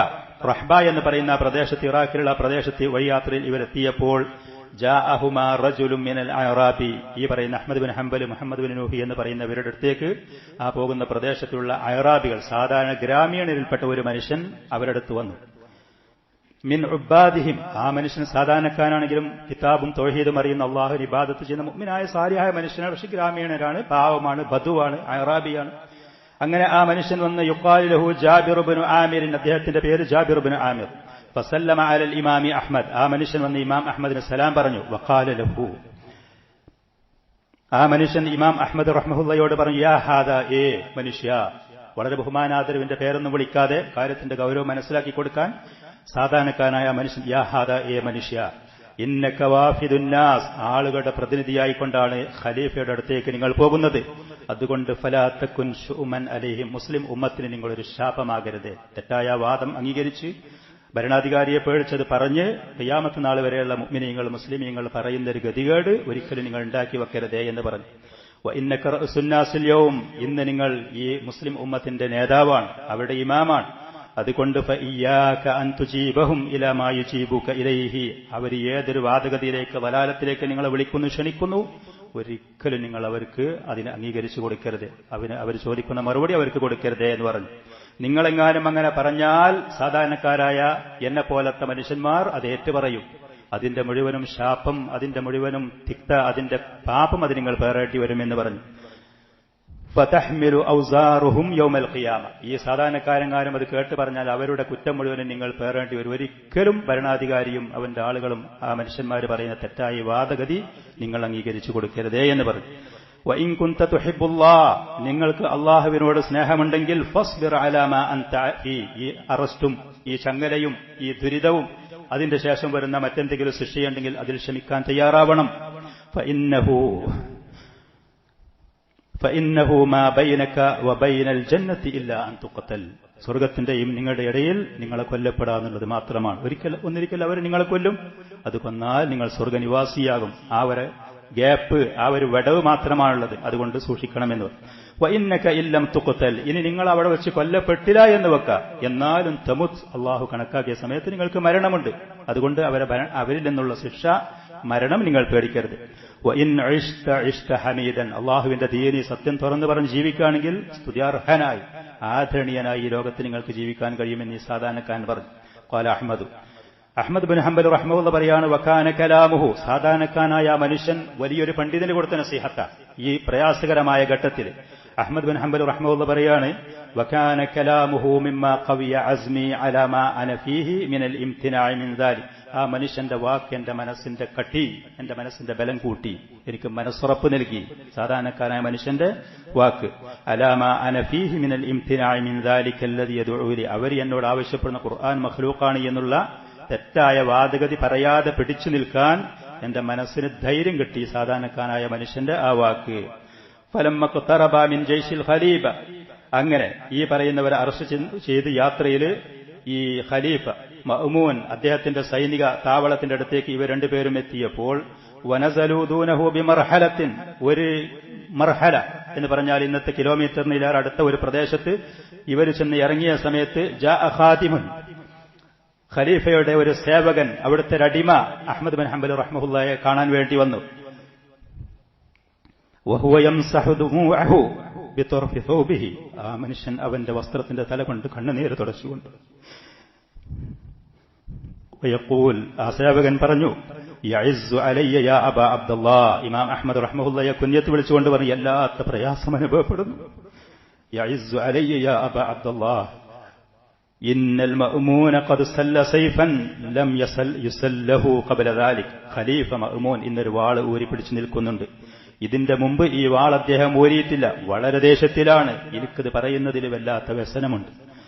റഹ്ബ എന്ന് പറയുന്ന പ്രദേശത്ത്, ഇറാഖിലുള്ള പ്രദേശത്ത് വഴിയാത്രയിൽ ഇവരെത്തിയപ്പോൾ ജാഅഹുമാ റജുലുൻ മിനൽ അഅറാബി, ഈ പറയുന്ന Ahmad bin Hanbal Muhammad bin നൂഹി എന്ന് പറയുന്നവരുടെ അടുത്തേക്ക് ആ പോകുന്ന പ്രദേശത്തുള്ള അഅറാബികൾ, സാധാരണ ഗ്രാമീണരിൽപ്പെട്ട ഒരു മനുഷ്യൻ അവരുടെ അടുത്ത് വന്നു. മിൻ ഉബ്ബാദിഹിം, ആ മനുഷ്യൻ സാധാരണക്കാരാണെങ്കിലും കിതാബും തൗഹീദും അറിയുന്ന അള്ളാഹുവിനെ ഇബാദത്ത് ചെയ്യുന്ന മുഅ്മിനായ സാലിഹായ മനുഷ്യനാണ്. പക്ഷെ ഗ്രാമീണരാണ്, പാവമാണ്, ബദുവാണ്, അഅറാബിയാണ്. അങ്ങനെ ആ മനുഷ്യൻ വന്ന് യുഖാലു ലഹു ജാബിർ ബിൻ ആമിർ, അദ്ദേഹത്തിന്റെ പേര് ജാബിർ ബിൻ ആമിർ. ഫസല്ലമ അലൽ ഇമാമി അഹ്മദ്, ആ മനുഷ്യൻ വന്ന് ഇമാം അഹ്മദിന് സലാം പറഞ്ഞു. വഖാല ലഹു, ആ മനുഷ്യൻ ഇമാം അഹ്മദ് റഹ്മഹുള്ളയോട് പറഞ്ഞു, യാ ഹാദാ, ഏ മനുഷ്യ, വളരെ ബഹുമാനാദരവിന്റെ പേരൊന്നും വിളിക്കാതെ കാര്യത്തിന്റെ ഗൗരവം മനസ്സിലാക്കി കൊടുക്കാൻ സാധാരണക്കാരനായ മനുഷ്യൻ, യാ ഹാദാ, ഏ മനുഷ്യ, ഇന്നക വാഫിദുന്നാസ്, ആളുകളുടെ പ്രതിനിധിയായിക്കൊണ്ടാണ് ഖലീഫയുടെ അടുത്തേക്ക് നിങ്ങൾ പോകുന്നത്. അതുകൊണ്ട് ഫലാ തകുൻ ശുഉമൻ അലൈഹിം, മുസ്ലിം ഉമ്മത്തിന് നിങ്ങളൊരു ശാപമാകരുത്. തെറ്റായ വാദം അംഗീകരിച്ച് ഭരണാധികാരിയെ പേടിച്ചത് പറഞ്ഞ് ഖിയാമത്ത് നാൾ വരെയുള്ള മുഅ്മിനീങ്ങൾ മുസ്ലിമീങ്ങൾ പറയുന്നൊരു ഗതികേട് ഒരിക്കലും നിങ്ങൾ ഉണ്ടാക്കി വെക്കരുതേ എന്ന് പറഞ്ഞു. വഇന്നക റഅസുന്നാസിൽ യൗം, ഇന്ന് നിങ്ങൾ ഈ മുസ്ലിം ഉമ്മത്തിന്റെ നേതാവാണ്, അവരുടെ ഇമാമാണ്. അതുകൊണ്ട് ഫഇയ്യാക അൻ തുജീബഹും ഇലാ മാ യുജീബുക ഇലൈഹി, അവർ ഏതൊരു വാദഗതിയിലേക്ക് വലാലത്തിലേക്ക് നിങ്ങളെ വിളിക്കുന്നു, ക്ഷണിക്കുന്നു, ഒരിക്കലും നിങ്ങൾ അവർക്ക് അതിനെ അംഗീകരിച്ചു കൊടുക്കരുത്, അവർ ചോദിക്കുന്ന മറുപടി അവർക്ക് കൊടുക്കരുതേ എന്ന് പറഞ്ഞു. നിങ്ങളെങ്ങാനും അങ്ങനെ പറഞ്ഞാൽ സാധാരണക്കാരായ എന്നെ പോലത്തെ മനുഷ്യന്മാർ അത് ഏറ്റുപറയും. അതിന്റെ മുഴുവനും ശാപം, അതിന്റെ മുഴുവനും തിക്ത, അതിന്റെ പാപം അത് നിങ്ങൾ പേറേണ്ടി വരുമെന്ന് പറഞ്ഞു. ഫതഹ്മിലു ഔസാറുഹും യൗമൽ ഖിയാമ, ഈ സാധാരണക്കാരങ്ങാരും അത് കേട്ട് പറഞ്ഞാൽ അവരുടെ കുറ്റം മുഴുവനും നിങ്ങൾ പേറേണ്ടി വരും. ഒരിക്കലും ഭരണാധികാരിയും അവന്റെ ആളുകളും ആ മനുഷ്യന്മാർ പറയുന്ന തെറ്റായ വാദഗതി നിങ്ങൾ അംഗീകരിച്ചു കൊടുക്കരുതേ എന്ന് പറഞ്ഞു. വഇൻ കുൻത തുഹിബ്ബുല്ലാഹ്, നിങ്ങൾക്ക് അള്ളാഹുവിനോട് സ്നേഹമുണ്ടെങ്കിൽ ഫസ്ബിർ അലാ മാ അൻത ഫീ, ഈ അറസ്റ്റും ഈ ചങ്ങലയും ഈ ദുരിതവും അതിന്റെ ശേഷം വരുന്ന മറ്റെന്തെങ്കിലും ശിക്ഷയുണ്ടെങ്കിൽ അതിൽ ക്ഷമിക്കാൻ തയ്യാറാവണം. ഫഇന്നഹു മാ ബൈനക വബൈനൽ ജന്നത്തി ഇല്ലാ അൻ തുഖതൽ, സ്വർഗത്തിന്റെയും നിങ്ങളുടെ ഇടയിൽ നിങ്ങളെ കൊല്ലപ്പെടാന്നുള്ളത് മാത്രമാണ്. ഒന്നിരിക്കൽ അവർ നിങ്ങളെ കൊല്ലും, അത് കൊന്നാൽ നിങ്ങൾ സ്വർഗനിവാസിയാകും. ആ ഒരു ഗ്യാപ്പ്, ആ ഒരു വിടവ് മാത്രമാണുള്ളത്, അതുകൊണ്ട് സൂക്ഷിക്കണമെന്ന്. വഇന്നക ഇല്ലം തുഖതൽ, ഇനി നിങ്ങൾ അവിടെ വെച്ച് കൊല്ലപ്പെട്ടില്ല എന്ന് വെക്കാം, എന്നാലും തമുത്, അള്ളാഹു കണക്കാക്കിയ സമയത്ത് നിങ്ങൾക്ക് മരണമുണ്ട്. അതുകൊണ്ട് അവരിൽ നിന്നുള്ള ശിക്ഷ, മരണം നിങ്ങൾ പേടിക്കരുത്. വഇൻ ഇഷ്ത ഹമീദൻ, അള്ളാഹുവിന്റെ ദീനി സത്യം തുറന്നു പറഞ്ഞ് ജീവിക്കുകയാണെങ്കിൽ സ്തുത്യാർഹനായി ആദരണീയനായി ഈ ലോകത്ത് നിങ്ങൾക്ക് ജീവിക്കാൻ കഴിയുമെന്ന് ഈ സാധാരണക്കാരൻ പറഞ്ഞു. ഖാല അഹ്മദ് ബിൻ ഹംബൽ റഹ്മഹുള്ള പറയാണ്, വകാന കലാമുഹു, സാധാരണക്കാരനായ മനുഷ്യൻ വലിയൊരു പണ്ഡിതന് കൊടുത്ത നസീഹത്ത ഈ പ്രയാസകരമായ ഘട്ടത്തിൽ. അഹ്മദ് ബിൻ ഹംബൽ റഹ്മഹുള്ള പറയാണ്, വകാന കലാമുഹു മിമ്മാ ഖവിയ അസ്മി അലാ മാ അന ഫീഹി മിനൽ ഇംതിനാഇ മിൻ ദാലിക്, ആ മനുഷ്യന്റെ വാക്ക് എന്റെ മനസ്സിന്റെ കട്ടി, എന്റെ മനസ്സിന്റെ ബലം കൂട്ടി, എനിക്ക് മനസ്സുറപ്പ് നൽകി. സാധാരണക്കാരനായ മനുഷ്യന്റെ വാക്ക്, അലാ മാ അന ഫീഹി മിനൽ ഇംതിനാഇ മിൻ ദാലിക അല്ലദി യദ്ഉ ലി, അവർ എന്നോട് ആവശ്യപ്പെടുന്ന ഖുർആൻ മഖ്ലൂഖാണ് എന്നുള്ള തെറ്റായ വാദഗതി പറയാതെ പിടിച്ചു നിൽക്കാൻ എന്റെ മനസ്സിന് ധൈര്യം കിട്ടി സാധാരണക്കാരനായ മനുഷ്യന്റെ ആ വാക്ക്. ഫലമ്മഖ്തറബ മിൻ ജയ്ഷിൽ ഖലീഫ, അങ്ങനെ ഈ പറയുന്നവരെ അറസ്റ്റ് ചെയ്ത് യാത്രയിൽ ഈ ഖലീഫ മഅ്മൂൻ അദ്ദേഹത്തിന്റെ സൈനിക താവളത്തിന്റെ അടുത്തേക്ക് ഇവർ രണ്ടുപേരും എത്തിയപ്പോൾ, വനസലു ദൂനഹു ബിമർഹലത്തിൻ, ഒരു മർഹല എന്ന് പറഞ്ഞാൽ ഇന്നത്തെ കിലോമീറ്ററിനിലേറെ അടുത്ത ഒരു പ്രദേശത്ത് ഇവർ ചെന്ന് ഇറങ്ങിയ സമയത്ത് ജാഅ ഖാദിമുൻ, ഖലീഫയുടെ ഒരു സേവകൻ, അവിടുത്തെ അടിമ അഹ്മദ് ബിൻ ഹംബൽ റഹ്മഹുള്ളയെ കാണാൻ വേണ്ടി വന്നു. വഹുവ യംസഹു ദുമൂഅഹു ബിതർഫി ഥൗബിഹി, ആ മനുഷ്യൻ അവന്റെ വസ്ത്രത്തിന്റെ തല കൊണ്ട് കണ്ണുനീര് തുടച്ചുകൊണ്ട്. വയഖൂൽ, ആ സേവകൻ പറഞ്ഞു, യഇസ്സു അലയ്യ യാ അബാ അബ്ദുല്ലാഹ്. ഇമാം അഹ്മദ് റഹ്മഹുള്ളയെ കുഞ്ഞത്ത് വിളിച്ചുകൊണ്ട് പറഞ്ഞു, എല്ലാത്ത പ്രയാസം അനുഭവപ്പെടുന്നു. യഇസ്സു അലയ്യ യാ അബാ അബ്ദുല്ലാഹ് ഇന്നൽ മഅ്മൂന ഖദ് സല്ല സൈഫൻ ലം യുസല്ലഹു ഖബ്ല ദാലിക്. ഖലീഫ മഅ്മൂൻ ഇന്നൊരു വാൾ ഊരി പിടിച്ചു നിൽക്കുന്നുണ്ട്. ഇതിന്റെ മുമ്പ് ഈ വാൾ അദ്ദേഹം ഊരിയിട്ടില്ല. വളരെ ദേഷ്യത്തിലാണ്. എനിക്കത് പറയുന്നതിൽ വല്ലാത്ത വ്യസനമുണ്ട്.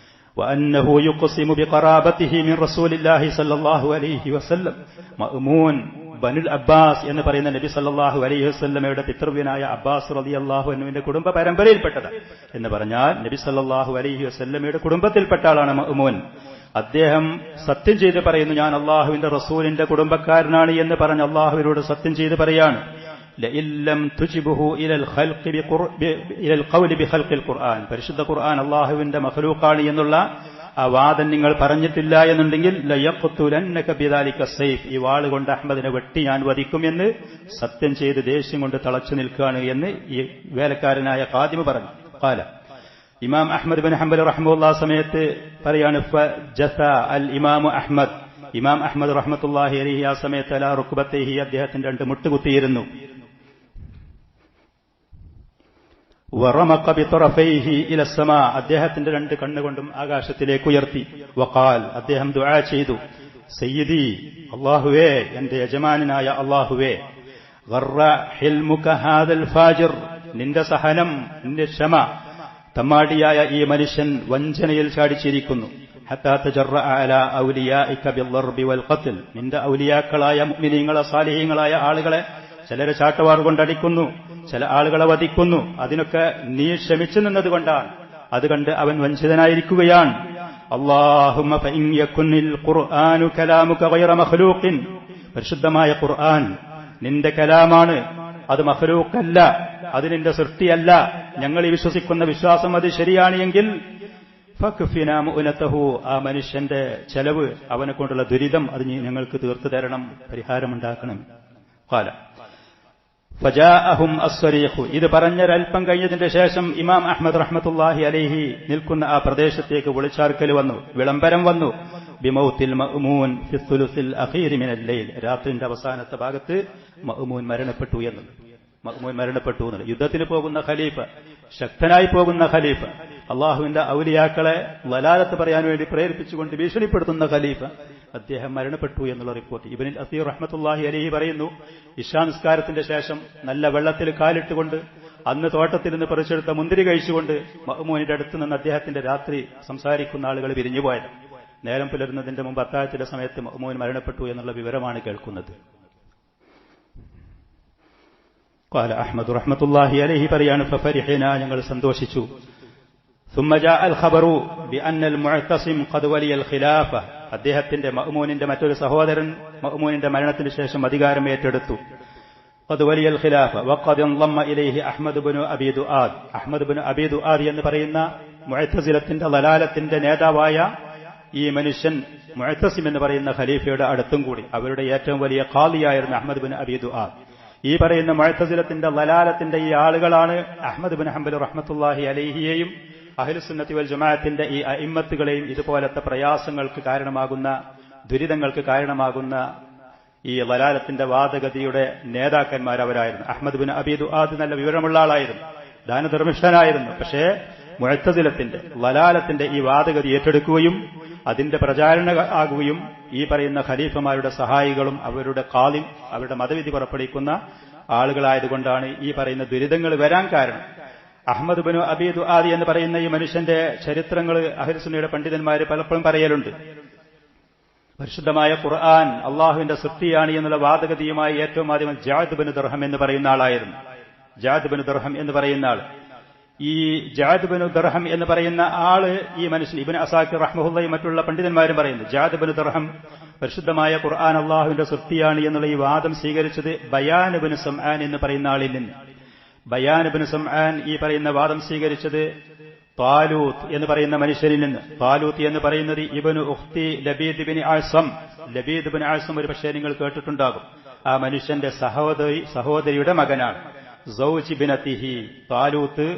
വഅന്നഹു യുഖ്സിമു ബിഖറാബതിഹി മിൻ റസൂലില്ലാഹി സ്വല്ലല്ലാഹു അലൈഹി വസല്ലം. മഅ്മൂൻ ബനുൽ അബ്ബാസ് എന്ന് പറയുന്ന നബി സല്ലല്ലാഹു അലൈഹി വസല്ലമയുടെ പിതൃവ്യനായ അബ്ബാസ് റളിയല്ലാഹു അൻഹുവിന്റെ കുടുംബ പരമ്പരയിൽപ്പെട്ടത് എന്ന് പറഞ്ഞാൽ നബി സല്ലല്ലാഹു അലൈഹി വസല്ലമയുടെ കുടുംബത്തിൽപ്പെട്ട ആളാണ് മഅ്മൂൻ. അദ്ദേഹം സത്യം ചെയ്ത് പറയുന്നു, ഞാൻ അള്ളാഹുവിന്റെ റസൂലിന്റെ കുടുംബക്കാരനാണ് എന്ന് പറഞ്ഞ് അള്ളാഹുവിനോട് സത്യം ചെയ്ത് പറയാണ്, ലഇല്ലം തുജിബുഹു ഇലൽ ഖൗലി ബിഖൽഖിൽ ഖുർആൻ. പരിശുദ്ധ ഖുർആൻ അള്ളാഹുവിന്റെ മഖ്ലൂഖാണ് എന്നുള്ള ആ വാദം നിങ്ങൾ പറഞ്ഞിട്ടില്ല എന്നുണ്ടെങ്കിൽ ലയഖ്തുലന്നക ബിദാലിക സൈഫ്. ഈ വാളുകൊണ്ട് അഹ്മദിനെ വെട്ടി ഞാൻ വധിക്കുമെന്ന് സത്യം ചെയ്ത് ദേഷ്യം കൊണ്ട് തളച്ചു നിൽക്കുകയാണ് എന്ന് ഈ വേലക്കാരനായ ഖാദിമ് പറഞ്ഞു. ഖാല ഇമാം അഹ്മദ് ബിൻ ഹംബൽ റഹ്മത്തുള്ളാഹി സമയത്ത് പറയാണ്, ഫജസ അൽ ഇമാമു അഹ്മദ്. ഇമാം അഹ്മദ് റഹ്മത്തുള്ളാഹി അലൈഹി ആ സമയത്ത് അലാ റുക്ബതൈഹി അദ്ദേഹത്തിന്റെ രണ്ട് മുട്ടുകുത്തിയിരുന്നു. വറമഖ ബിതറഫൈഹി ഇല സമാ. അദ്ദേഹത്തിന്റെ രണ്ട് കണ്ണുകൊണ്ടും ആകാശത്തിലേക്ക് ഉയർത്തി. വഖാൽ അദ്ദേഹം ദുആ ചെയ്തു, സയ്യിദി അല്ലാഹുവേ, എന്റെ യജമാനനായ അല്ലാഹുവേ, ഗർറ ഹിൽമുക ഹാദൽ ഫാജിർ. നിന്റെ സഹനം, നിന്റെ ക്ഷമ തമ്മാടിയായ ഈ മനുഷ്യൻ വഞ്ചനയിൽ ചാടിച്ചിരിക്കുന്നു. ഹത്താ തജറഅ അലാ ഔലിയാഇക ബിദ്ദർബി വൽ ഖത്ൽ. നിന്റെ ഔലിയാക്കളായ മുഅ്മിനീങ്ങളെ സാലിഹീങ്ങളായ ആളുകളെ ചിലരെ ചാട്ടവാർ കൊണ്ടടിക്കുന്നു, ചില ആളുകളെ വധിക്കുന്നു. അതിനൊക്കെ നീ ക്ഷമിച്ചു നിന്നതുകൊണ്ടാണ്. അത് കണ്ട് അവൻ വഞ്ചിതനായിരിക്കുകയാണ്. അല്ലാഹുമ്മ ഫഇൻ യകുനിൽ ഖുർആനു കലാമുക ഗൈറ മഖ്ലൂഖിൻ. പരിശുദ്ധമായ ഖുർആൻ നിന്റെ കലാമാണ്, അത് മഖ്ലൂഖല്ല, അത് നിന്റെ സൃഷ്ടിയല്ല. ഞങ്ങൾ ഈ വിശ്വസിക്കുന്ന വിശ്വാസം അത് ശരിയാണ് എങ്കിൽ ഫക്ഫിനാ മുഅനതഹു. ആ മനുഷ്യന്റെ ചെലവ്, അവനെ കൊണ്ടുള്ള ദുരിതം അത് ഞങ്ങൾക്ക് തീർത്തു തരണം, പരിഹാരമുണ്ടാക്കണം. ഖാല ഫജാഅഹും അസ്സരീഖു. ഇത് പറഞ്ഞൊരൽപ്പം കഴിഞ്ഞതിന്റെ ശേഷം ഇമാം അഹ്മദ് റഹ്മത്തുള്ളാഹി അലൈഹി നിൽക്കുന്ന ആ പ്രദേശത്തേക്ക് വിളിച്ചാർക്കൽ വന്നു, വിളംബരം വന്നു. ബിമൗത്തിൽ മഅ്മൂൻ ഫി സുലുസിൽ അഖീർ മിനൽ ലൈൽ. രാത്രിയുടെ അവസാനത്തെ ഭാഗത്ത് മഅ്മൂൻ മരണപ്പെട്ടു എന്ന്. മഅ്മൂൻ മരണപ്പെട്ടു എന്നത് യുദ്ധത്തിന് പോകുന്ന ഖലീഫ, ശക്തനായി പോകുന്ന ഖലീഫ, അള്ളാഹുവിന്റെ ഔലിയാക്കളെ വലാലത്ത് പറയാൻ വേണ്ടി പ്രേരിപ്പിച്ചുകൊണ്ട് ഭീഷണിപ്പെടുത്തുന്ന ഖലീഫ, അദ്ദേഹം മരണപ്പെട്ടു എന്നുള്ള റിപ്പോർട്ട്. ഇബ്നുൽ അസീർ റഹ്മത്തുള്ളാഹി അലൈഹി പറയുന്നു, ഇശാ നിസ്കാരത്തിന്റെ ശേഷം നല്ല വെള്ളത്തിൽ കാലിട്ടുകൊണ്ട് അന്ന് തോട്ടത്തിൽ നിന്ന് പറിച്ചെടുത്ത മുന്തിരി കഴിച്ചുകൊണ്ട് മഅ്മൂനിന്റെ അടുത്ത് നിന്ന് അദ്ദേഹത്തിന്റെ രാത്രി സംസാരിക്കുന്ന ആളുകൾ പിരിഞ്ഞുപോയത്. നേരം പുലരുന്നതിന്റെ മുമ്പ് അത്താഴത്തിന്റെ സമയത്ത് മഅ്മൂൻ മരണപ്പെട്ടു എന്നുള്ള വിവരമാണ് കേൾക്കുന്നത്. ഖാല അഹ്മദ് റഹ്മത്തുള്ളാഹി അലൈഹി പറയാണ്, ഫഫരിഹനാ, ഞങ്ങൾ സന്തോഷിച്ചു. ثم جاء الخبر بأن المعتصم قد ولي الخلافة. അദ്ദേഹത്തിന്റെ മഅ്മൂനിന്റെ മറ്റൊരു സഹോദരൻ മഅ്മൂനിന്റെ മരണത്തിന് ശേഷം അധികാരം ഏറ്റെടുത്തു. قد ولي الخلافة وقد انضم إليه أحمد بن أبي دؤاد. അഹ്മദ് ബിൻ അബീ ദുആദ് എന്ന് പറയുന്ന മുഅ്തസിലത്തിന്റെ ലലാലത്തിന്റെ നേതാവായ ഈ മനുഷ്യൻ മുഅ്തസിം എന്ന് പറയുന്ന ഖലീഫയുടെ അടുത്തും കൂടി അവരുടെ ഏറ്റവും വലിയ ഖാദിയായിരുന്നു അഹ്മദ് ബിൻ അബീ ദുആദ്. ഈ പറയുന്ന മുഅ്തസിലത്തിന്റെ ലലാലത്തിന്റെ ഈ ആളുകളാണ് അഹ്മദ് ബിൻ ഹംബൽ റഹ്മത്തുള്ളാഹി അലൈഹിയെയും അഹ്ലുസുന്നത്തി വൽ ജമാഅത്തിന്റെ ഈ അഇമ്മത്തുകളെയും ഇതുപോലത്തെ പ്രയാസങ്ങൾക്ക് കാരണമാകുന്ന, ദുരിതങ്ങൾക്ക് കാരണമാകുന്ന ഈ ലലാലത്തിന്റെ വാദഗതിയുടെ നേതാക്കന്മാരവരായിരുന്നു. അഹ്മദ് ബിൻ അബീ ദുആദ് നല്ല വിവരമുള്ള ആളായിരുന്നു, ദാനധർമ്മിഷ്ഠനായിരുന്നു. പക്ഷേ മുഅ്തസിലത്തിന്റെ ലലാലത്തിന്റെ ഈ വാദഗതി ഏറ്റെടുക്കുകയും അതിന്റെ പ്രചാരണ ആകുകയും ഈ പറയുന്ന ഖലീഫമാരുടെ സഹായികളും അവരുടെ ഖാദിം, അവരുടെ മതവിധി പുറപ്പെടുവിക്കുന്ന ആളുകളായതുകൊണ്ടാണ് ഈ പറയുന്ന ദുരിതങ്ങൾ വരാൻ കാരണം. അഹ്മദ് ബിൻ അബീ ദുആദ് എന്ന് പറയുന്ന ഈ മനുഷ്യന്റെ ചരിത്രങ്ങൾ അഹ്ലുസുന്നയുടെ പണ്ഡിതന്മാർ പലപ്പോഴും പറയലുണ്ട്. പരിശുദ്ധമായ ഖുർആൻ അള്ളാഹുവിന്റെ സൃഷ്ടിയാണ് എന്നുള്ള വാദഗതിയുമായി ഏറ്റവും ആദ്യം ജഅദ് ബിൻ ദിർഹം എന്ന് പറയുന്ന ആളായിരുന്നു. ജഅദ് ബിൻ ദിർഹം എന്ന് പറയുന്ന ആൾ, ഈ ജഅദ് ബിൻ ദിർഹം എന്ന് പറയുന്ന ആള് ഈ മനുഷ്യൻ ഇബ്നു അസാക്കിർ റഹ്മഹുള്ളാഹി മറ്റുള്ള പണ്ഡിതന്മാരും പറയുന്നു, ജഅദ് ബിൻ ദിർഹം പരിശുദ്ധമായ ഖുർആൻ അള്ളാഹുവിന്റെ സൃഷ്ടിയാണ് എന്നുള്ള ഈ വാദം സ്വീകരിച്ചത് ബയാൻ ഇബ്നു സംആൻ എന്ന് പറയുന്ന ആളിൽ നിന്ന്. ബയാൻ ഇബ്നു സംആൻ ഈ പറയുന്ന വാദം സ്വീകരിച്ചത് താലൂത്ത് എന്ന് പറയുന്ന മനുഷ്യരിൽ നിന്ന്. താലൂത്ത് എന്ന് പറയുന്നത് ഇബ്നു ഉഖ്തി ലബീദ് ബിൻ ആസം. ലബീദ് ബിൻ ആസം ഒരു പക്ഷേ നിങ്ങൾ കേട്ടിട്ടുണ്ടാകും. ആ മനുഷ്യന്റെ സഹോദരിയുടെ മകനാണ്. സൗജ് ബിനതിഹി. താലൂത്ത്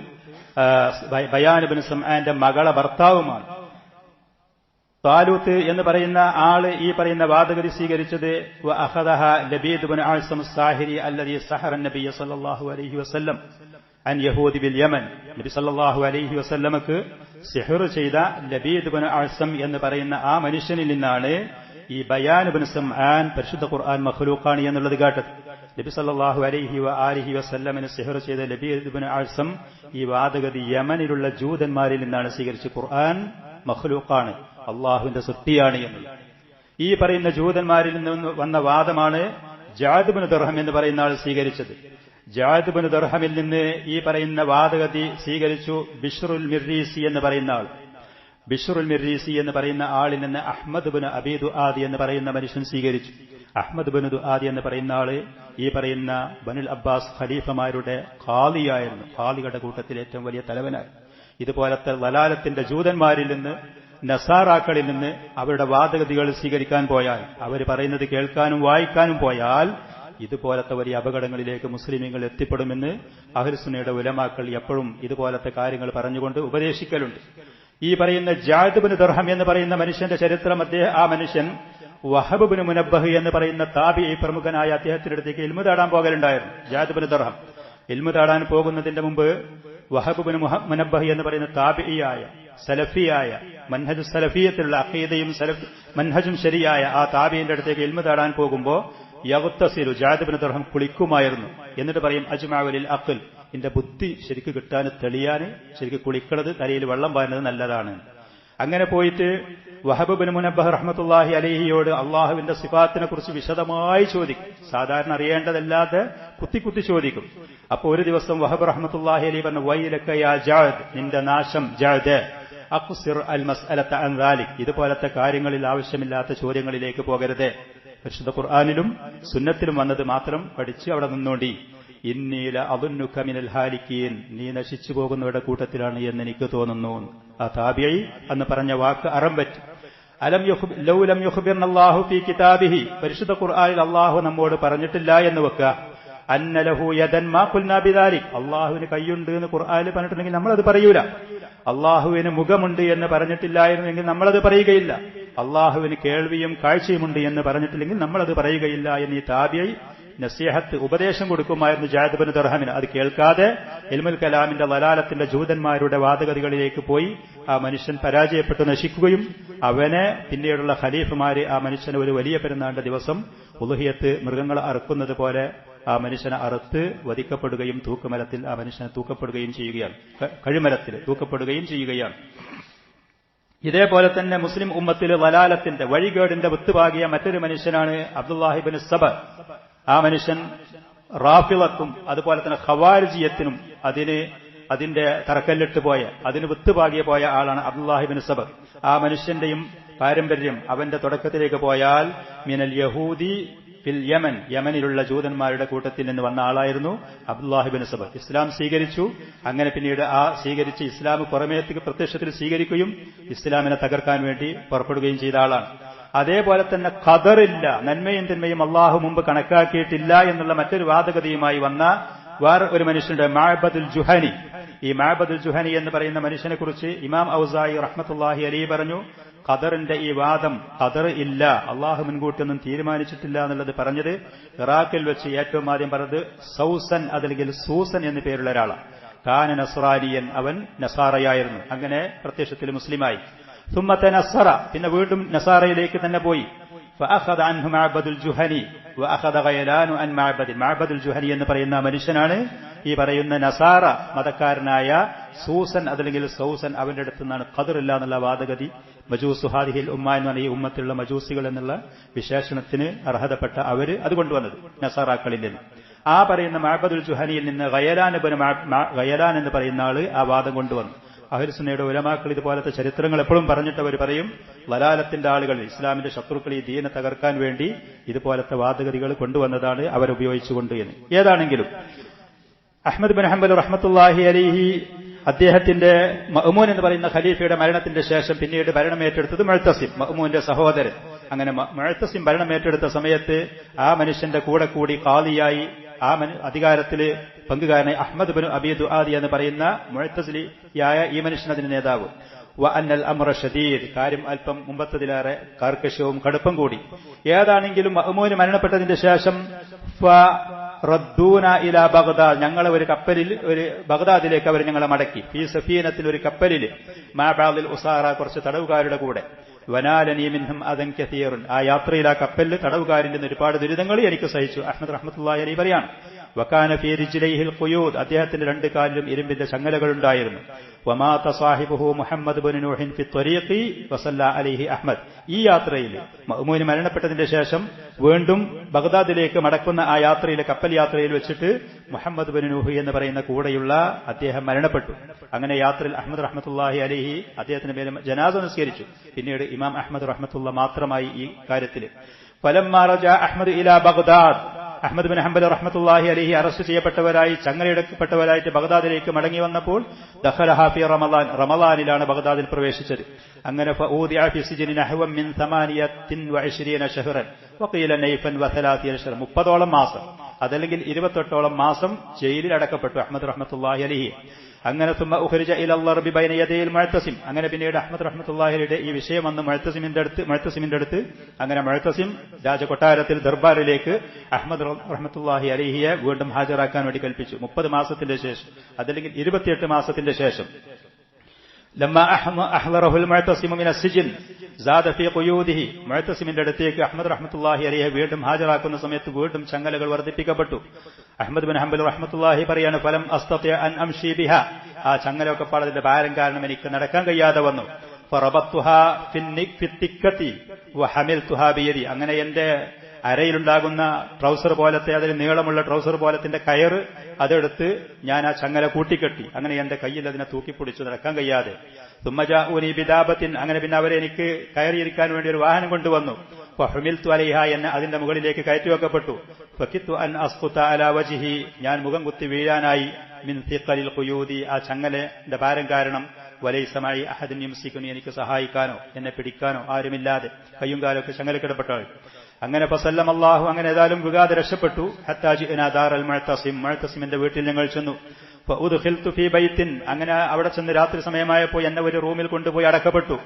ബയാൻ ഇബ്നു സംആന്റെ മകളെ ഭർത്താവുമാണ്. താലൂത്ത് എന്ന് പറയുന്ന ആള് ഈ പറയുന്ന വാദഗതി സ്വീകരിച്ചത് വഅഖദഹ ലബീദ് ഇബ്നു അഅ്സം സാഹിരി അല്ലദീ സഹറ നബിയ സല്ലല്ലാഹു അലൈഹി വസല്ലം അൻ യഹൂദി ബിൽ യമൻ. നബി സല്ലല്ലാഹു അലൈഹി വസല്ലമക്ക് സിഹ്ർ ചെയ്ത ലബീദ് ഇബ്നു അഅ്സം എന്ന് പറയുന്ന ആ മനുഷ്യനിൽ നിന്നാണ് ഈ ബയാൻ ഇബ്നു സംആൻ പരിശുദ്ധ ഖുർആൻ മഖ്ലൂഖാണ് എന്നുള്ളത് കേട്ടത്. നബി സല്ലല്ലാഹു അലൈഹി വആലിഹി വസല്ലമിനെ സിഹ്ർ ചെയ്ത ലബീദ് ഇബ്നു അഅ്സം ഈ വാദഗതി യമനിലുള്ള ജൂതന്മാരിൽ നിന്നാണ് സ്വീകരിച്ചത്. ഖുർആൻ മഖ്ലൂഖാണ്, അള്ളാഹുവിന്റെ സൃഷ്ടിയാണ് എന്നുള്ളത്. ഈ പറയുന്ന ജൂതന്മാരിൽ നിന്ന് വന്ന വാദമാണ് ജഅദ് ഇബ്നു ദിർഹം എന്ന് പറയുന്ന ആൾ സ്വീകരിച്ചത്. ജഅദ് ഇബ്നു ദിർഹമിൽ നിന്ന് ഈ പറയുന്ന വാദഗതി സ്വീകരിച്ചു ബിശ്റുൽ മിർരീസി എന്ന് പറയുന്ന ആൾ. ബിശ്റുൽ മിർരീസി എന്ന് പറയുന്ന ആളിൽ നിന്ന് അഹ്മദ് ഇബ്നു അബീ ദുആദി എന്ന് പറയുന്ന മനുഷ്യൻ സ്വീകരിച്ചു. അഹ്മദ് ഇബ്നു ദുആദി എന്ന് പറയുന്ന ആള് ഈ പറയുന്ന ബനുൽ അബ്ബാസ് ഖലീഫമാരുടെ ഖാദിയായിരുന്നു. ഖാദികളുടെ കൂട്ടത്തിൽ ഏറ്റവും വലിയ തലവനായിരുന്നു. ഇതുപോലത്തെ ലലാലത്തിന്റെ ജൂതന്മാരിൽ നിന്ന് നസാറാക്കളിൽ നിന്ന് അവരുടെ വാദഗതികൾ സ്വീകരിക്കാൻ പോയാൽ, അവർ പറയുന്നത് കേൾക്കാനും വായിക്കാനും പോയാൽ ഇതുപോലത്തെ വലിയ അപകടങ്ങളിലേക്ക് മുസ്ലിമീങ്ങൾ എത്തിപ്പെടുമെന്ന് അഹ്ലുസുന്നയുടെ ഉലമാക്കൾ എപ്പോഴും ഇതുപോലത്തെ കാര്യങ്ങൾ പറഞ്ഞുകൊണ്ട് ഉപദേശിക്കലുണ്ട്. ഈ പറയുന്ന ജഅദ് ഇബ്നു ദിർഹം എന്ന് പറയുന്ന മനുഷ്യന്റെ ചരിത്രം, ആ മനുഷ്യൻ വഹബ് ഇബ്നു മുനബ്ബഹ് എന്ന് പറയുന്ന താബിഈ പ്രമുഖനായ അദ്ദേഹത്തിന്റെ അടുത്തേക്ക് ഇൽമു തേടാൻ പോകലുണ്ടായിരുന്നു. ജഅദ് ഇബ്നു ദിർഹം ഇൽമു തേടാൻ പോകുന്നതിന്റെ മുമ്പ് വഹബ് ഇബ്നു മുനബ്ബഹ് എന്ന് പറയുന്ന താബിഈയായ സലഫിയായ മൻഹജ് സലഫിയത്തിലുള്ള അഖീദയും മൻഹജും ശരിയായ ആ താബിഈന്റെ അടുത്തേക്ക് ഇൽമു തേടാൻ പോകുമ്പോൾ യഗ്തസിലു ജഅദ് ഇബ്നു ദിർഹം കുളിക്കുമായിരുന്നു. എന്നിട്ട് പറയും അജ്മഉൽ അഖ്ൽ, എന്റെ ബുദ്ധി ശരിക്ക് കിട്ടാൻ തെളിയാൻ ശരിക്ക് കുളിക്കുന്നത്, തലയിൽ വെള്ളം പാരുന്നത് നല്ലതാണ്. അങ്ങനെ പോയിട്ട് വഹബ് ഇബ്നു മുനബ്ബഹ് റഹ്മത്തുള്ളാഹി അലൈഹിയോട് അള്ളാഹുവിന്റെ സിഫാത്തിനെ കുറിച്ച് വിശദമായി ചോദിക്കും. സാധാരണ അറിയേണ്ടതല്ലാതെ കുത്തി ചോദിക്കും. അപ്പൊ ഒരു ദിവസം വഹബ് റഹ്മത്തുള്ളാഹി അലൈഹി പറഞ്ഞു, വൈലക യാ ജഅദ്, നിന്റെ നാശം ജഅദ്, അഖ്സിർ അൽ മസ്അലത അൻ ദാലിക്, ഇതുപോലത്തെ കാര്യങ്ങളിൽ ആവശ്യമില്ലാത്ത ചോദ്യങ്ങളിലേക്ക് പോകരുത്. പരിശുദ്ധ ഖുർആനിലും സുന്നത്തിലും വന്നത് മാത്രം പഠിച്ച് അവിടെ നിന്നോണ്ടി. ഇന്നീല അദുന്നുക മിനൽ ഹാലിക്കീൻ, നീ നശിച്ചു പോകുന്നവരുടെ കൂട്ടത്തിലാണ് എന്ന് എനിക്ക് തോന്നുന്നു. ആ താബിഈ അന്ന് പറഞ്ഞ വാക്ക് അറം പറ്റി. ലൗ ലം യുഖ്ബിർന അല്ലാഹു ഫീ കിതാബിഹി, പരിശുദ്ധ ഖുർആനിൽ അല്ലാഹു നമ്മോട് പറഞ്ഞിട്ടില്ല എന്ന് വെക്കുക. അന്ന ലഹു യദൻ മാ ഖുൽനാ ബിദാലിക്, അല്ലാഹുവിന് കൈയുണ്ട് എന്ന് ഖുർആനിൽ പറഞ്ഞിട്ടുണ്ടെങ്കിൽ നമ്മളത് പറയൂല. അള്ളാഹുവിന് മുഖമുണ്ട് എന്ന് പറഞ്ഞിട്ടില്ലായിരുന്നെങ്കിൽ നമ്മളത് പറയുകയില്ല. അള്ളാഹുവിന് കേൾവിയും കാഴ്ചയുമുണ്ട് എന്ന് പറഞ്ഞിട്ടില്ലെങ്കിൽ നമ്മളത് പറയുകയില്ല എന്ന് ഈ താബിഈ നസീഹത്ത് ഉപദേശം കൊടുക്കുമായിരുന്നു ജഅദ് ഇബ്നു ദിർഹമിന്. അത് കേൾക്കാതെ ഇൽമുൽ കലാമിന്റെ ലലാലത്തിന്റെ ജൂതന്മാരുടെ വാദഗതികളിലേക്ക് പോയി ആ മനുഷ്യൻ പരാജയപ്പെട്ട് നശിക്കുകയും അവനെ പിന്നീടുള്ള ഖലീഫമാര് ആ മനുഷ്യന് ഒരു വലിയ പെരുന്നാളിന്റെ ദിവസം ഉളുഹിയത്ത് മൃഗങ്ങളെ അറുക്കുന്നത് പോലെ ആ മനുഷ്യനെ അറുത്ത് വധിക്കപ്പെടുകയും തൂക്കുമരത്തിൽ ആ മനുഷ്യനെ തൂക്കപ്പെടുകയും ചെയ്യുകയാണ്, കഴുമരത്തിൽ തൂക്കപ്പെടുകയും ചെയ്യുകയാണ്. ഇതേപോലെ തന്നെ മുസ്ലിം ഉമ്മത്തിൽ ലലാലത്തിന്റെ വഴികേടിന്റെ വിത്തുപാകിയ മറ്റൊരു മനുഷ്യനാണ് അബ്ദുല്ലാഹി ഇബ്നു സബ. ആ മനുഷ്യൻ റാഫിളക്കും അതുപോലെ തന്നെ ഖവാരിജിയത്തിനും അതിന്റെ തറക്കല്ലിട്ട് പോയ, അതിന് വിത്തുപാകിയ പോയ ആളാണ് അബ്ദുല്ലാഹി ഇബ്നു സബ. ആ മനുഷ്യന്റെയും പാരമ്പര്യം അവന്റെ തുടക്കത്തിലേക്ക് പോയാൽ മിനൽ യഹൂദി ഫിൽ യമൻ, യമനിലുള്ള ജൂതന്മാരുടെ കൂട്ടത്തിൽ നിന്ന് വന്ന ആളായിരുന്നു അബ്ദുല്ലാഹി ഇബ്നു സബ. ഇസ്ലാം സ്വീകരിച്ചു. അങ്ങനെ പിന്നീട് ആ സ്വീകരിച്ച് ഇസ്ലാം പുറമേക്ക് പ്രത്യക്ഷത്തിൽ സ്വീകരിക്കുകയും ഇസ്ലാമിനെ തകർക്കാൻ വേണ്ടി പുറപ്പെടുകയും ചെയ്ത ആളാണ്. അതേപോലെ തന്നെ ഖദറില്ല, നന്മയും തിന്മയും അള്ളാഹു മുമ്പ് കണക്കാക്കിയിട്ടില്ല എന്നുള്ള മറ്റൊരു വാദഗതിയുമായി വന്ന വേറെ ഒരു മനുഷ്യന്റെ മഅബദുൽ ജുഹനി. ഈ മഅബദുൽ ജുഹനി എന്ന് പറയുന്ന മനുഷ്യനെ കുറിച്ച് ഇമാം ഔസായി റഹ്മത്തുള്ളാഹി അലൈഹി പറഞ്ഞു, ഖദറിന്റെ ഈ വാദം, ഖദർ ഇല്ല, അള്ളാഹു മുൻകൂട്ടിയൊന്നും തീരുമാനിച്ചിട്ടില്ല എന്നുള്ളത് പറഞ്ഞത് ഇറാഖിൽ വെച്ച് ഏറ്റവും ആദ്യം പറഞ്ഞത് സൗസൻ അല്ലെങ്കിൽ സൂസൻ എന്നു പേരുള്ള ഒരാളാണ്. കാന നസ്രാനിയൻ, അവൻ നസാറയായിരുന്നു. അങ്ങനെ പ്രത്യക്ഷത്തിൽ മുസ്ലിമായി. സുമ്മത്തെ നസറ, പിന്നെ വീണ്ടും നസാറയിലേക്ക് തന്നെ പോയി. ഫഅഖദ അൻഹു മഅബദുൽ ജുഹനി വഅഖദ ഗയലാനു അൻ മഅബദ്. മഅബദുൽ ജുഹനി എന്ന് പറയുന്ന മനുഷ്യനാണ് ഈ പറയുന്ന നസാറ മതക്കാരനായ സൂസൻ അതല്ലെങ്കിൽ സൗസൻ, അവന്റെ അടുത്ത് നിന്നാണ് ഖദറില്ല എന്നുള്ള വാദഗതി. മജൂസു ഹാദിഹിൽ ഉമ്മ എന്ന് പറഞ്ഞ ഈ ഉമ്മത്തിലുള്ള മജൂസികൾ എന്നുള്ള വിശേഷണത്തിന് അർഹതപ്പെട്ട അവര് അത് കൊണ്ടുവന്നത് നസാറാക്കളിൽ നിന്ന്. ആ പറയുന്ന മഅബദുൽ ജുഹനിയിൽ നിന്ന് ഗയലാൻ എന്ന് പറയുന്ന ആള് ആ വാദം കൊണ്ടുവന്നു. അഹ്ലുസുന്നയുടെ ഉലമാക്കൾ ഇതുപോലത്തെ ചരിത്രങ്ങൾ എപ്പോഴും പറഞ്ഞിട്ട് അവർ പറയും, ലലാലത്തിന്റെ ആളുകൾ, ഇസ്ലാമിന്റെ ശത്രുക്കൾ ഈ ദീനെ തകർക്കാൻ വേണ്ടി ഇതുപോലത്തെ വാദഗതികൾ കൊണ്ടുവന്നതാണ് അവരുപയോഗിച്ചുകൊണ്ട് എന്ന്. ഏതാണെങ്കിലും അഹ്മദ് ബിൻ ഹംബൽ റഹ്മത്തുള്ളാഹി അലൈഹി അദ്ദേഹത്തിന്റെ മഅ്മൂൻ എന്ന് പറയുന്ന ഖലീഫയുടെ മരണത്തിന്റെ ശേഷം പിന്നീട് ഭരണമേറ്റെടുത്തത് മുഅ്തസിം, മഅ്മൂന്റെ സഹോദരൻ. അങ്ങനെ മുഅ്തസിം ഭരണമേറ്റെടുത്ത സമയത്ത് ആ മനുഷ്യന്റെ കൂടെ കൂടി ഖാദിയായി ആ അധികാരത്തിൽ പങ്കുകാരനായി അഹ്മദ് ബിൻ അബീ ദുആദി എന്ന് പറയുന്ന മുഅ്തസിലിയായ ഈ മനുഷ്യൻ അതിന്റെ നേതാവ്. അന്നൽ അംറ ഷദീദ്, കാര്യം അല്പം മുമ്പത്തതിലേറെ കാർക്കശ്യവും കടുപ്പം കൂടി. ഏതാണെങ്കിലും മഅ്മൂൻ മരണപ്പെട്ടതിന്റെ ശേഷം റദ്ദൂന ഇലാ ബഗ്ദാദ്, ഞങ്ങളെ ഒരു കപ്പലിൽ ബഗ്ദാദിലേക്ക് അവർ ഞങ്ങളെ മടക്കി. ഫീ സഫീനത്തിൽ ഒരു കപ്പലിൽ മാ ബഅദിൽ ഉസാറ, കുറച്ച് തടവുകാരുടെ കൂടെ. വനാലനീ മിൻഹും അദൻ കസീറുൻ, ആ യാത്രയിൽ ആ കപ്പലിൽ തടവുകാരിൽ നിന്ന് ഒരുപാട് ദുരിതങ്ങൾ എനിക്ക് സഹിച്ചു. അഹ്മദ് റഹ്മത്തുള്ളാഹി അലൈഹി പറയാണ്, വകാന ഫീ റിജ്ലൈഹിൽ ഖുയൂദ്, അദ്ദേഹത്തിന്റെ രണ്ട് കാലിലും ഇരുമ്പിന്റെ ചങ്ങലകൾ ഉണ്ടായിരുന്നു. വമാത സാഹിബുഹു മുഹമ്മദ് ഇബ്നു നൂഹിൻ ഫി ത്വരീഖി വസല്ല അലൈഹി അഹ്മദ്, ഈ യാത്രയിൽ മഅ്മൂൻ മരണപ്പെട്ടതിന്റെ ശേഷം വീണ്ടും ബഗ്ദാദിലേക്ക് മടക്കുന്ന ആ യാത്രയിലെ കപ്പൽ യാത്രയിൽ വെച്ചിട്ട് മുഹമ്മദ് ഇബ്നു നൂഹ് എന്ന് പറയുന്ന കൂടെയുള്ള അദ്ദേഹം മരണപ്പെട്ടു. അങ്ങനെ യാത്രയിൽ അഹ്മദ് റഹ്മത്തുള്ളാഹി അലൈഹി അദ്ദേഹത്തിന്റെ മേലെ ജനാസ നിസ്കരിച്ചു. പിന്നീട് ഇമാം അഹ്മദ് റഹ്മത്തുള്ള മാത്രമായി ഈ കാര്യത്തിൽ. ഫലമ്മാ റജഅ അഹ്മദ് ഇലാ ബഗ്ദാദ്, അഹ്മദ് ബിൻ ഹംബൽ റഹ്മത്തുള്ളാഹി അലൈഹി അറസ്റ്റ് ചെയ്യപ്പെട്ടവരായി ചങ്ങലയിടപ്പെട്ടവരായിട്ട് ബഗ്ദാദിലേക്ക് മടങ്ങി വന്നപ്പോൾ ദഖലഹാ ഫീ റമളാൻ, റമളാനിലാണ് ബഗ്ദാദിൽ പ്രവേശിച്ചത്. അങ്ങനെ ഫഊദിഅ ഫീ സിജ്നി നഹ്വൻ മിൻ 28 ശഹ്റൻ വഖീല നൈഫൻ വ30 ശഹ്റൻ, 30ഓളം മാസം അതല്ലെങ്കിൽ 28ഓളം മാസം ജയിലിൽ അടക്കപ്പെട്ടു അഹ്മദ് റഹ്മത്തുള്ളാഹി അലൈഹി. അങ്ങനെ തുമ്മ ഉഖ്രിജ ഇലൽ ളർബി ബൈന യദയിൽ മുഅ്തസിം, അങ്ങനെ പിന്നീട് അഹ്മദ് റഹ്മത്തുള്ളാഹിയുടെ ഈ വിഷയം വന്ന് മുഅ്തസിമിന്റെ അടുത്ത് അങ്ങനെ മുഅ്തസിം രാജകൊട്ടാരത്തിൽ ദർബാറിലേക്ക് അഹ്മദ് റഹ്മത്തുള്ളാഹി അലൈഹിയെ വീണ്ടും ഹാജരാക്കാൻ വേണ്ടി കൽപ്പിച്ചു. 30 മാസത്തിന്റെ ശേഷം അതല്ലെങ്കിൽ 28 മാസത്തിന്റെ ശേഷം. ലമ്മാ അഹ്ളറഹുൽ മുഅ്തസിമു മിന സിജ്ൻ സാദ ഫീ ഖുയൂദിഹി, മുഅ്തസിമിന്റെ അടുത്തേക്ക് അഹ്മദ് റഹ്മത്തുള്ളാഹി അലൈഹി വീണ്ടും ഹാജരാക്കുന്ന സമയത്ത് വീണ്ടും ചങ്ങലകൾ വർദ്ധിപ്പിക്കപ്പെട്ടു. അഹ്മദ് ബിൻ ഹംബൽ റഹ്മത്തുള്ളാഹി പറയാണ്, ഫലം അസ്തതി അൻ അംശി ബിഹ, ആ ചങ്ങലൊക്കെ പാടതിന്റെ ഭാരം കാരണം എനിക്ക് നടക്കാൻ കഴിയാതെ വന്നു. ഫറബത്തുഹാ ഫി തിക്കത്തി വഹമിൽതുഹാ ബിയദി, അങ്ങനെ എന്റെ അരയിലുണ്ടാകുന്ന ട്രൗസർ പോലത്തെ, അതിന് നീളമുള്ള ട്രൗസർ പോലത്തിന്റെ കയറ് അതെടുത്ത് ഞാൻ ആ ചങ്ങല കൂട്ടിക്കെട്ടി. അങ്ങനെ എന്റെ കയ്യിൽ അതിനെ തൂക്കിപ്പിടിച്ചു നടക്കാൻ കഴിയാതെ. തുമ്മജാഊനി ബിദാബത്തിൻ, അങ്ങനെ പിന്നെ അവരെ എനിക്ക് കയറിയിരിക്കാൻ വേണ്ടി ഒരു വാഹനം കൊണ്ടുവന്നു. ഫഹുമിൽതു അലൈഹ, എന്നെ അതിന്റെ മുകളിലേക്ക് കയറ്റിവെക്കപ്പെട്ടു. ഫകിത്തു അൻ അസ്ഖുത അലാ വജ്ഹി, ഞാൻ മുഖം കുത്തി വീഴാനായി. മിൻ സിഖലിൽ ഖുയൂദി, ആ ചങ്ങലന്റെ ഭാരം കാരണം. വലൈസമായി അഹദൻ യംസികുനി, എനിക്ക് സഹായിക്കാനോ എന്നെ പിടിക്കാനോ ആരുമില്ലാതെ കയ്യും കാലൊക്കെ ചങ്ങലക്കിടപ്പെട്ടാൾ. അങ്ങനെ ഫസല്ലമല്ലാഹു, അങ്ങനെ ഏതായാലും വികാതെ രക്ഷപ്പെട്ടു. ഹത്താ ജിഅനാ ദാറൽ മുഅ്തസിം, മുഅ്തസിമിന്റെ വീട്ടിൽ ഞങ്ങൾ ചെന്നു. ഫഉദ്ഖിൽതു ഫീ ബൈത്തിൻ, അങ്ങനെ അവിടെ ചെന്ന് രാത്രി സമയമായപ്പോൾ എന്നെ ഒരു റൂമിൽ കൊണ്ടുപോയി അടക്കപ്പെട്ടു.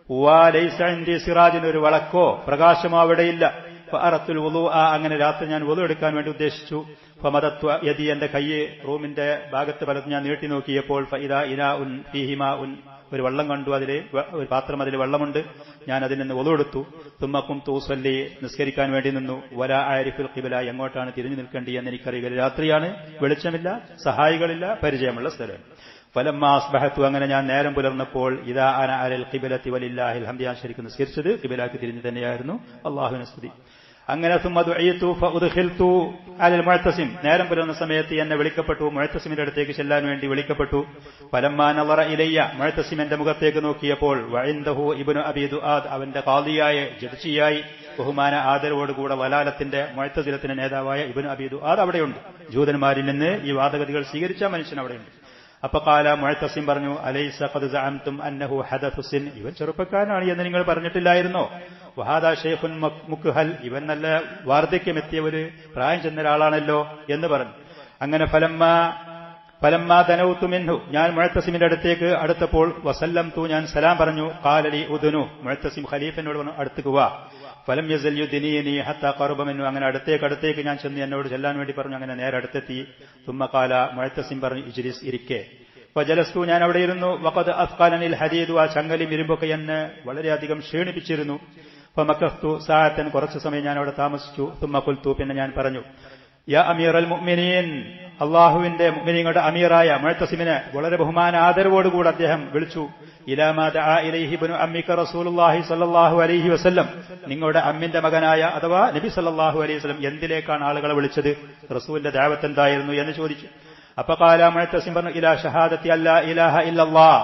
വലൈസ ഇൻദി സിറാജിൻ, ഒരു വിളക്കോ പ്രകാശമോ അവിടെയില്ല. ഫഅറത്തുൽ വുളൂഅ, അങ്ങനെ രാത്രി ഞാൻ വുളു എടുക്കാൻ വേണ്ടി ഉദ്ദേശിച്ചു. ഫമദത്തു യദി, എന്റെ കൈ റൂമിന്റെ ഭാഗത്ത് പലത് ഞാൻ നീട്ടി നോക്കിയപ്പോൾ ഫഇദാ ഇനാഉൻ ഫീഹി മാഉൻ, ഒരു വെള്ളം കണ്ടു, അതിൽ ഒരു പാത്രം, അതിൽ വെള്ളമുണ്ട്. ഞാൻ അതിൽ നിന്ന് വുളു എടുത്തു. തുമ്മ ഖുംതു ഉസല്ലി, നിസ്കരിക്കാൻ വേണ്ടി നിന്നു. വലാ ആരിഫുൽ ഖിബ്ല, എങ്ങോട്ടാണ് തിരിഞ്ഞു നിൽക്കേണ്ടി എന്ന് എനിക്കറിയില്ല. രാത്രിയാണ്, വെളിച്ചമില്ല, സഹായികളില്ല, പരിചയമുള്ള സ്ഥലം. ഫലമ്മാ അസ്ബഹതു, അങ്ങനെ ഞാൻ നേരം പുലർന്നപ്പോൾ ഇദാ അന അലൽ ഖിബ്ലത്തി വലില്ലാഹിൽ ഹംദ്, ഞാൻ ശരിക്കും നിസ്കരിച്ചത് ഖിബ്ലക്ക് തിരിഞ്ഞു തന്നെയായിരുന്നു. അല്ലാഹുവിനെ സ്തുതി. അങ്ങനെ സുമ്മ ദുഇതു ഫഉദ്ഖിൽതു അലൽ മുഅ്തസിം, നേരം പുലർന്ന സമയത്ത് എന്നെ വിളിക്കപ്പെട്ടു, മുഅ്തസിമിന്റെ അടുത്തേക്ക് ചെല്ലാൻ വേണ്ടി വിളിക്കപ്പെട്ടു. ഫലമ്മാ നളറ ഇലയ്യ, മുഅ്തസിം എന്റെ മുഖത്തേക്ക് നോക്കിയപ്പോൾ വഇൻദഹു ഇബ്നു അബീ ദുആദ്, അവന്റെ ഖാദിയായ ജഡ്ജിയായി ബഹുമാന ആദരവോടുകൂടെ വലാലത്തിന്റെ മുഅ്തസിലത്തിന്റെ നേതാവായ ഇബ്നു അബീ ദുആദ് അവിടെയുണ്ട്. ജൂതന്മാരിൽ നിന്ന് ഈ വാദഗതികൾ സ്വീകരിച്ച മനുഷ്യൻ അവിടെയുണ്ട്. അപ്പൊ കാല മുഅ്തസിം പറഞ്ഞു, അലൈസ ഖദ് സഅംതും അന്നഹു ഹദഥു സിൻ, ഇവൻ ചെറുപ്പക്കാരനാണ് എന്ന് നിങ്ങൾ പറഞ്ഞിട്ടില്ലായിരുന്നോ? വഹാദാ ഷൈഖുൻ മുക്ഹൽ, ഇവൻ നല്ല വാർദ്ധക്യമെത്തിയ ഒരു പ്രായം ചെന്ന ഒരാളാണല്ലോ എന്ന് പറഞ്ഞു. അങ്ങനെ ഫലമ്മാ ദനൗതു മിൻഹു, ഞാൻ മുഅ്തസിമിന്റെ അടുത്തേക്ക് അടുത്തപ്പോൾ വസല്ലംതു, ഞാൻ സലാം പറഞ്ഞു. ഖാല ലി ഉദ്നു, മുഅ്തസിം ഖലീഫനോട് പറഞ്ഞു, അടുത്തേക്ക് വാ. ഫലം യസൽ യുദ്നീനി ഹത്താ ഖറബ മിൻഹു, അങ്ങനെ അടുത്തേക്ക് ഞാൻ ചെന്ന് എന്നോട് ചെല്ലാൻ വേണ്ടി പറഞ്ഞു. അങ്ങനെ നേരെ അടുത്തെത്തി. തുമ്മ ഖാല, മുഅ്തസിം പറഞ്ഞു, ഇജ്ലിസ്, ഇരിക്കെ. ഫജലസ്തു, ഞാൻ അവിടെ ഇരുന്നു. വഖദ് അസ്ഖലനിൽ ഹദീദു, ആ ചങ്ങലും ഇരുമ്പൊക്കെ എന്നെ വളരെയധികം ക്ഷീണിപ്പിച്ചിരുന്നു. ഫമക്കസ്തു സഅതൻ, കുറച്ചു സമയം ഞാൻ അവിടെ താമസിച്ചു. തുമ്മ ഖുൽതു, പിന്നെ ഞാൻ പറഞ്ഞു, യാ അമീറൽ മുഅ്മിനീൻ, അല്ലാഹുവിന്റെ മുഅ്മിനീങ്ങളുടെ അമീറായ മുഅ്തസിമിനെ വളരെ ബഹുമാന ആദരവോടുകൂടി അദ്ദേഹം വിളിച്ചു. ഇലാ മാ ദഅ ഇലൈഹി ഇബ്നു അമ്മിക റസൂലുള്ളാഹി സ്വല്ലല്ലാഹു അലൈഹി വസല്ലം, നിങ്ങളുടെ അമ്മിന്റെ മകനായ അഥവാ നബി സല്ലല്ലാഹു അലൈഹി വസല്ലം എന്തിലേക്കാണ് ആളുകളെ വിളിച്ചത്, റസൂലിന്റെ ദഅവത്ത് എന്തായിരുന്നു എന്ന് ചോദിച്ചു. അപ്പൊ ഖാല, മുഅ്തസിം പറഞ്ഞു, ഇലാ ഷഹാദത്തി അല്ലാ ഇലാഹ ഇല്ലല്ലാഹ്,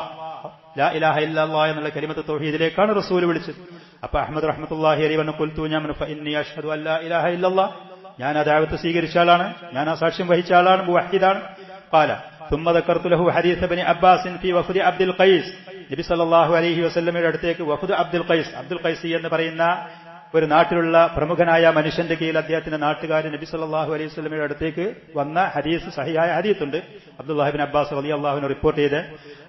ലാ ഇലാഹ ഇല്ലല്ലാഹ് എന്നുള്ള കലിമത്ത് തൗഹീദിലേക്കാണ് റസൂൽ വിളിച്ചത്. അപ്പൊ അഹ്മദ് റഹ്മത്തുള്ളാഹി അലൈഹി പറഞ്ഞു, ഖുൽതു, ഞാൻ ഫഇന്നി അഷ്ഹദു അല്ലാ ഇലാഹ ഇല്ലല്ലാഹ്, ഞാൻ ആ ദഅവത്ത് സ്വീകരിച്ച ആളാണ്, ഞാൻ ആ സാക്ഷ്യം വഹിച്ച ആളാണ്, മുവഹ്ഹിദാണ്. ഖാല ثم ذكرت له حديث ابن عباس في وفد عبد القيس, നബി സല്ലല്ലാഹു അലൈഹി വസല്ലമയുടെ അടുത്തേക്ക് വഫദ് അബ്ദുൽ ഖൈസ് എന്ന് പറയുന്ന ഒരു നാട്ടിലുള്ള പ്രമുഖനായ മനുഷ്യന്റെ കീഴിൽ അദ്ദേഹത്തിന്റെ നാട്ടുകാരൻ നബി സല്ലല്ലാഹു അലൈഹി വസല്ലമയുടെ അടുത്തേക്ക് വന്ന ഹദീസ് സഹിഹായ ഹദീസുണ്ട്. അബ്ദുല്ലാഹി ഇബ്നു അബ്ബാസ് റളിയല്ലാഹു അൻഹു റിപ്പോർട്ട് ചെയ്ത്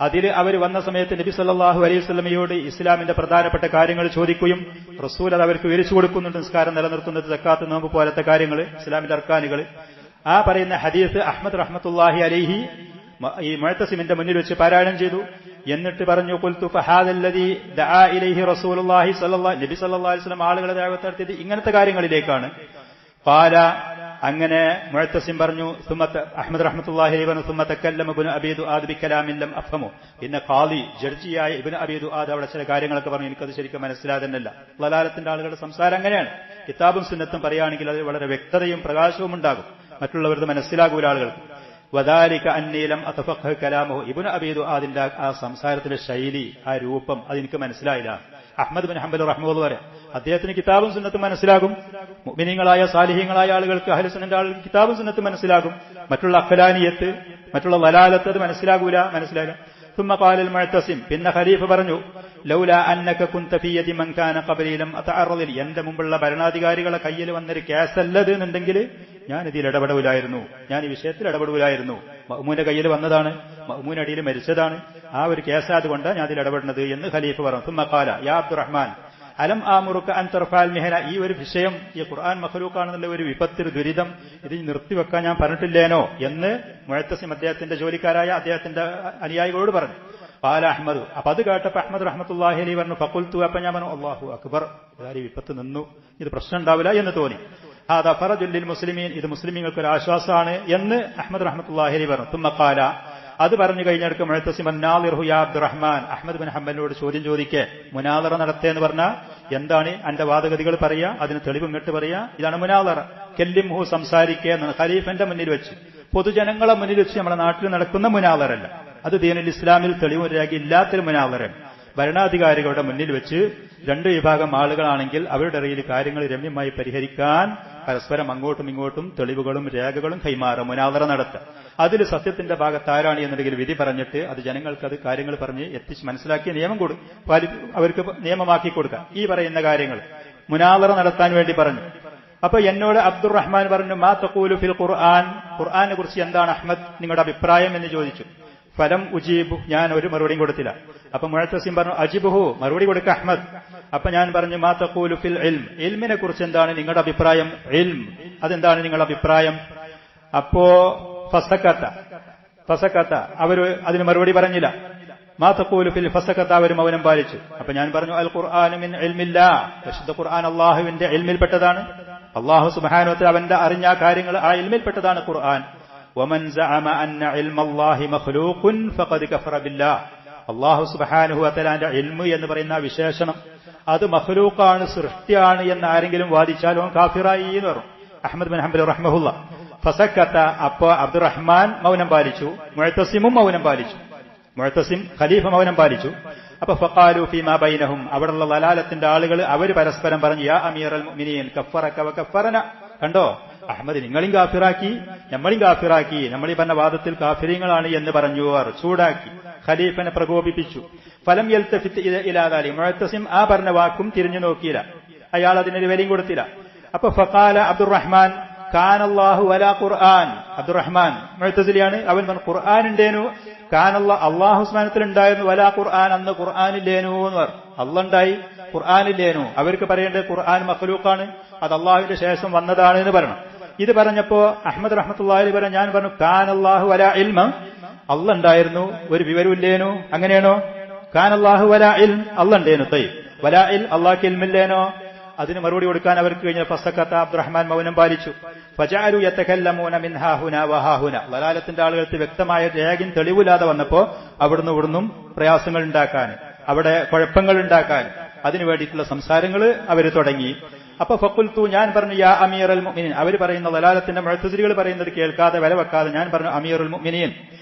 അതിൽ അവർ വന്ന സമയത്ത് നബി സല്ലല്ലാഹു അലൈഹി വസല്ലമയോട് ഇസ്ലാമിന്റെ പ്രധാനപ്പെട്ട കാര്യങ്ങൾ ചോദിക്കുകയും റസൂൽ അത് അവർക്ക് വിവരിച്ചു കൊടുക്കുന്നുണ്ട്. നിസ്കാരം നിലനിർത്തുന്നത്, സക്കാത്ത്, നോമ്പ് പോലത്തെ കാര്യങ്ങൾ, ഇസ്ലാമിന്റെ അർക്കാനുകൾ. ആ പറയുന്ന ഹദീസ് അഹ്മദ് റഹ്മത്തുള്ളാഹി അലൈഹി ഈ മുഅ്തസിമിന്റെ മുന്നിൽ വെച്ച് പാരായണം ചെയ്തു. എന്നിട്ട് പറഞ്ഞു, ഖുൽതു ഫഹാദല്ലദീ ദആ ഇലൈഹി റസൂലുള്ളാഹി നബി സല്ലല്ലാഹു അലൈഹി വസല്ലം ആളുകളെ ദഅവത്ത് നടത്തിയത് ഇങ്ങനത്തെ കാര്യങ്ങളിലേക്കാണ്. ഖാല, അങ്ങനെ മുഅ്തസിം പറഞ്ഞു, അഹ്മദ് റഹ്മത്തുള്ളാഹി അലൈഹി പറഞ്ഞു, സുമ്മ തകല്ലമ ഇബ്നു അബീ ദുആദ് ബികലാമിൻ ലം അഫ്ഹമു. പിന്നെ ഖാദി ജഡ്ജിയായ ഇബ്നു അബീ ദുആദ് അവിടെ ചില കാര്യങ്ങളൊക്കെ പറഞ്ഞു, എനിക്കത് ശരിക്കും മനസ്സിലാകുന്നില്ല. ളലാലത്തിന്റെ ആളുകളുടെ സംസാരം അങ്ങനെയാണ്. കിതാബും സുന്നത്തും പറയുകയാണെങ്കിൽ അത് വളരെ വ്യക്തതയും പ്രകാശവും ഉണ്ടാകും, മറ്റുള്ളവർക്ക് മനസ്സിലാകൂല ആളുകൾക്ക്. വദാലിക അന്നീ ലം അതഫഖഹ കലാമഹു. ഇബ്നു അബീ ദുആദിന്റെ ആ സംസാരത്തിന്റെ ശൈലി, ആ രൂപം അതെനിക്ക് മനസ്സിലായില്ല. അഹ്മദ് ബിൻ ഹംബൽ റഹ്മത്തുള്ളാഹി വരെ അദ്ദേഹത്തിന് കിതാബും സുന്നത്തും മനസ്സിലാകും. മുഅ്മിനീങ്ങളായ സാലിഹീങ്ങളായ ആളുകൾക്ക്, അഹ്ലു സുന്നത്തിന്റെ ആളുകൾക്ക് കിതാബും സുന്നത്തും മനസ്സിലാകും. മറ്റുള്ള അഖ്ലാനിയത്ത്, മറ്റുള്ള ലലാലത്ത് അത് മനസ്സിലായില്ല. ثم قال المعتصم, പിന്നെ ഖലീഫ പറഞ്ഞു, ലൗലാ അന്നക കുൻത ഫീ യദി മൻ കാന ഖബലി ലം അതഅറദ ലി. എന്റെ മുമ്പുള്ള ഭരണാധികാരികളെ കയ്യിൽ വന്നൊരു കേസല്ലത് എന്നുണ്ടെങ്കിൽ ഞാൻ ഇതിൽ ഇടപെടൂലായിരുന്നു, ഞാൻ ഈ വിഷയത്തിൽ ഇടപെടൂലായിരുന്നു. മഅ്മൂന്റെ കയ്യിൽ വന്നതാണ്, മഅ്മൂൻ അടിയിൽ മരിച്ചതാണ്, ആ ഒരു കേസായതുകൊണ്ടാണ് ഞാൻ ഇതിൽ ഇടപെടുന്നത് എന്ന് ഖലീഫ പറഞ്ഞു. ثم قال യാ അബ്ദുറഹ്മാൻ അലം ആമുറുക അൻ തർഫഅൽ മിഹന. ഈ ഒരു വിഷയം, ഈ ഖുർആൻ മഖ്ലൂഖാണെന്നുള്ള ഒരു വിപത്ത്, ഒരു ദുരിതം, ഇത് നിർത്തിവെക്കാൻ ഞാൻ പറഞ്ഞിട്ടില്ലേനോ എന്ന് മുഅ്തസിം അദ്ദേഹത്തിന്റെ ജോലിക്കാരായ അദ്ദേഹത്തിന്റെ അനുയായികളോട് പറഞ്ഞു. ഖാല അഹ്മദ്, അപ്പൊ അത് കേട്ടപ്പോ അഹ്മദ് റഹ്മത്തുള്ളാഹി അലൈഹി പറഞ്ഞു, ഫഖുൽതു, അപ്പൊ ഞാൻ പറഞ്ഞു, അല്ലാഹു അക്ബർ, ഈ വിപത്ത് നിന്നു, ഇത് പ്രശ്നം ഉണ്ടാവില്ല എന്ന് തോന്നി. ഹാദാ ഫറജുൽ ലിൽ മുസ്ലിമീൻ, ഇത് മുസ്ലിമീങ്ങൾക്ക് ഒരു ആശ്വാസമാണ് എന്ന് അഹ്മദ് റഹ്മത്തുള്ളാഹി അലൈഹി പറഞ്ഞു. തുമ്മ ഖാല, അത് പറഞ്ഞു കഴിഞ്ഞിടക്ക് മുഅ്തസിം നാളിർഹു യാ അബ്ദുറഹ്മാൻ, അഹ്മദ് ബിൻ ഹംബലിനോട് ചോദ്യം ചോദിക്കേ, മുനാദറ നടത്തേന്ന് പറഞ്ഞാൽ എന്താണ്? അന്റെ വാദഗതികൾ പറയാ, അതിന് തെളിവ് ഇങ്ങോട്ട് പറയാ, ഇതാണ് മുനാദറ. കെല്ലിംഹു, സംസാരിക്കുക എന്നാണ്. ഖലീഫന്റെ മുന്നിൽ വെച്ച്, പൊതുജനങ്ങളെ മുന്നിൽ വെച്ച് നമ്മുടെ നാട്ടിൽ നടക്കുന്ന മുനാദറല്ല, അത് ദീനുൽ ഇസ്ലാമിൽ തെളിവ് രേഖയില്ലാത്തൊരു മുനാദറയാണ്. ഭരണാധികാരികളുടെ മുന്നിൽ വെച്ച് രണ്ട് വിഭാഗം ആളുകളാണെങ്കിൽ അവരുടെ ഇടയിൽ കാര്യങ്ങൾ രമ്യമായി പരിഹരിക്കാൻ പരസ്പരം അങ്ങോട്ടും ഇങ്ങോട്ടും തെളിവുകളും രേഖകളും കൈമാറുക, മുനാദറ നടത്തുക. അതിൽ സത്യത്തിന്റെ ഭാഗത്ത് ആരാണ് എന്നുണ്ടെങ്കിൽ വിധി പറഞ്ഞിട്ട് അത് ജനങ്ങൾക്ക് അത് കാര്യങ്ങൾ പറഞ്ഞ് എത്തിച്ച് മനസ്സിലാക്കിയ നിയമം അവർക്ക് നിയമമാക്കി കൊടുക്കുക. ഈ പറയുന്ന കാര്യങ്ങൾ മുനാദറ നടത്താൻ വേണ്ടി പറഞ്ഞു. അപ്പൊ എന്നോട് അബ്ദുറഹ്മാൻ പറഞ്ഞു, മാ തഖൂലു ഫിൽ ഖുർആൻ, ഖുർആനെ കുറിച്ച് എന്താണ് അഹ്മദ് നിങ്ങളുടെ അഭിപ്രായം എന്ന് ചോദിച്ചു. ഫലം ഉജീബു, ഞാൻ ഒരു മറുപടിയും കൊടുത്തില്ല. അപ്പൊ മുഅ്തസിം പറഞ്ഞു, അജിബുഹു, മറുപടി കൊടുക്ക അഹ്മദ്. അപ്പൊ ഞാൻ പറഞ്ഞു, മാ തഖൂലു ഫിൽ ഇൽം, ഇൽമിനെ കുറിച്ച് എന്താണ് നിങ്ങളുടെ അഭിപ്രായം? ഇൽം, അതെന്താണ് നിങ്ങളുടെ അഭിപ്രായം? അപ്പോ ഫസക്കത്ത, അവര് അതിന് മറുപടി പറഞ്ഞില്ല. മാ തഖൂലു ഫിൽ ഫസക്കത്ത, അവർ മൗനം പാലിച്ചു. അപ്പൊ ഞാൻ പറഞ്ഞു, അൽ ഖുർആനു മിൻ ഇൽമില്ലാഹ്, പരിശുദ്ധ ഖുർആൻ അല്ലാഹുവിന്റെ ഇൽമിൽപ്പെട്ടതാണ്. അല്ലാഹു സുബ്ഹാനഹു വ തആല അവന്റെ അറിഞ്ഞ കാര്യങ്ങൾ ആ ഇൽമിൽപ്പെട്ടതാണ് ഖുർആൻ. വമൻ സഅമ അന്ന ഇൽമല്ലാഹി മഖ്ലൂഖുൻ ഫഖദ് കഫറ ബില്ലാഹ്, അല്ലാഹു സുബ്ഹാനഹു വ തആലയുടെ ഇൽമു എന്ന് പറയുന്ന വിശേഷണം അത് മഖ്ലൂഖാണ്, സൃഷ്ടിയാണ് എന്ന് ആരെങ്കിലും വാദിച്ചാൽ അവൻ കാഫിറായി എന്ന് പറഞ്ഞു അഹ്മദ് ബിൻ ഹംബൽ റഹ്മഹുല്ലാ. ഫസക്കത്ത, അപ്പോ അബ്ദുറഹ്മാൻ മൗനം പാലിച്ചു, മുഅ്തസിമും മൗനം പാലിച്ചു. മുഅ്തസിം ഖലീഫ മൗനം പാലിച്ചു. അപ്പൊ ഫഖാലു ഫീമാ ബൈനഹും, അവിടെയുള്ള ലലാലത്തിന്റെ ആളുകൾ അവർ പരസ്പരം പറഞ്ഞു, യാ അമീറൽ മുഅ്മിനീൻ കഫറക വ കഫറന. കണ്ടോ, അഹ്മദ് നിങ്ങളും കാഫിറാക്കി, നമ്മളും കാഫിറാക്കി, നമ്മൾ ഈ പറഞ്ഞ വാദത്തിൽ കാഫിരീങ്ങളാണ് എന്ന് പറഞ്ഞു. അവർ ചൂടാക്കി, ഖലീഫനെ പ്രകോപിപ്പിച്ചു. ഫലം യൽതഫിത് ഇലാ ദാലിക, മുഅ്തസിം ആ പറഞ്ഞ വാക്കും തിരിഞ്ഞു നോക്കിയില്ല, അയാൾ അതിനൊരു വിലയും കൊടുത്തില്ല. അപ്പൊ ഫഖാല അബ്ദുറഹ്മാൻ കാനല്ലാഹു വലാ ഖുർആൻ. അബ്ദുറഹ്മാൻ മുഅ്തസിലിയാണ്, അവൻ പറഞ്ഞു ഖുർആൻ ഉണ്ടേനു, അല്ലാഹു സുബ്ഹാനഹു ഉണ്ടായിരുന്നു, വലാ ഖുർആൻ, അന്ന് ഖുർആനില്ലേനു എന്ന് പറഞ്ഞു. അല്ലാഹ് ഉണ്ടായി, ഖുർആനില്ലേനു. അവർക്ക് പറയേണ്ടത് ഖുർആൻ മഖ്ലൂഖാണ്, അത് അള്ളാഹുവിന്റെ ശേഷം വന്നതാണ് എന്ന് പറഞ്ഞു. ഇത് പറഞ്ഞപ്പോ അഹ്മദ് റഹ്മത്തുള്ളാഹി അലൈഹി പറഞ്ഞു, ഞാൻ പറഞ്ഞു കാനല്ലാഹു വലാ ഇൽമ, അല്ലാഹ് ഉണ്ടായിരുന്നു, ഒരു വിവരമില്ലേനു, അങ്ങനെയാണോ? കാനല്ലാഹു വലാ ഇൽം, അല്ലാഹ് ഉണ്ടേനു, തയ്യ്, വലാ ഇൽ, അള്ളാഹ്ക്ക് ഇൽമില്ലേനോ? അതിന് മറുപടി കൊടുക്കാൻ അവർക്ക് കഴിഞ്ഞ ഫസക്കത്ത, അബ്ദുറഹ്മാൻ മൗനം പാലിച്ചു. ഫജഅലു യതകല്ലമൂന മിൻ ഹാഹുന വഹാഹുന, ലലാലത്തിന്റെ ആളുകൾക്ക് വ്യക്തമായ രേഖയും തെളിവില്ലാതെ വന്നപ്പോ അവിടുന്ന് ഇവിടുന്നും പ്രയാസങ്ങൾ ഉണ്ടാക്കാൻ, അവിടെ കുഴപ്പങ്ങൾ ഉണ്ടാക്കാൻ, അതിനു വേണ്ടിയിട്ടുള്ള സംസാരങ്ങൾ അവർ തുടങ്ങി. അപ്പൊ ഫഖുൽതു, ഞാൻ പറഞ്ഞു, യാ അമീറൽ മുഅ്മിനീൻ, അവർ പറയുന്ന ലലാലത്തിന്റെ മുഅ്തസിലികൾ പറയുന്നത് കേൾക്കാതെ വില വെക്കാതെ ഞാൻ പറഞ്ഞു, അമീറുൽ മുഅ്മിനീൻ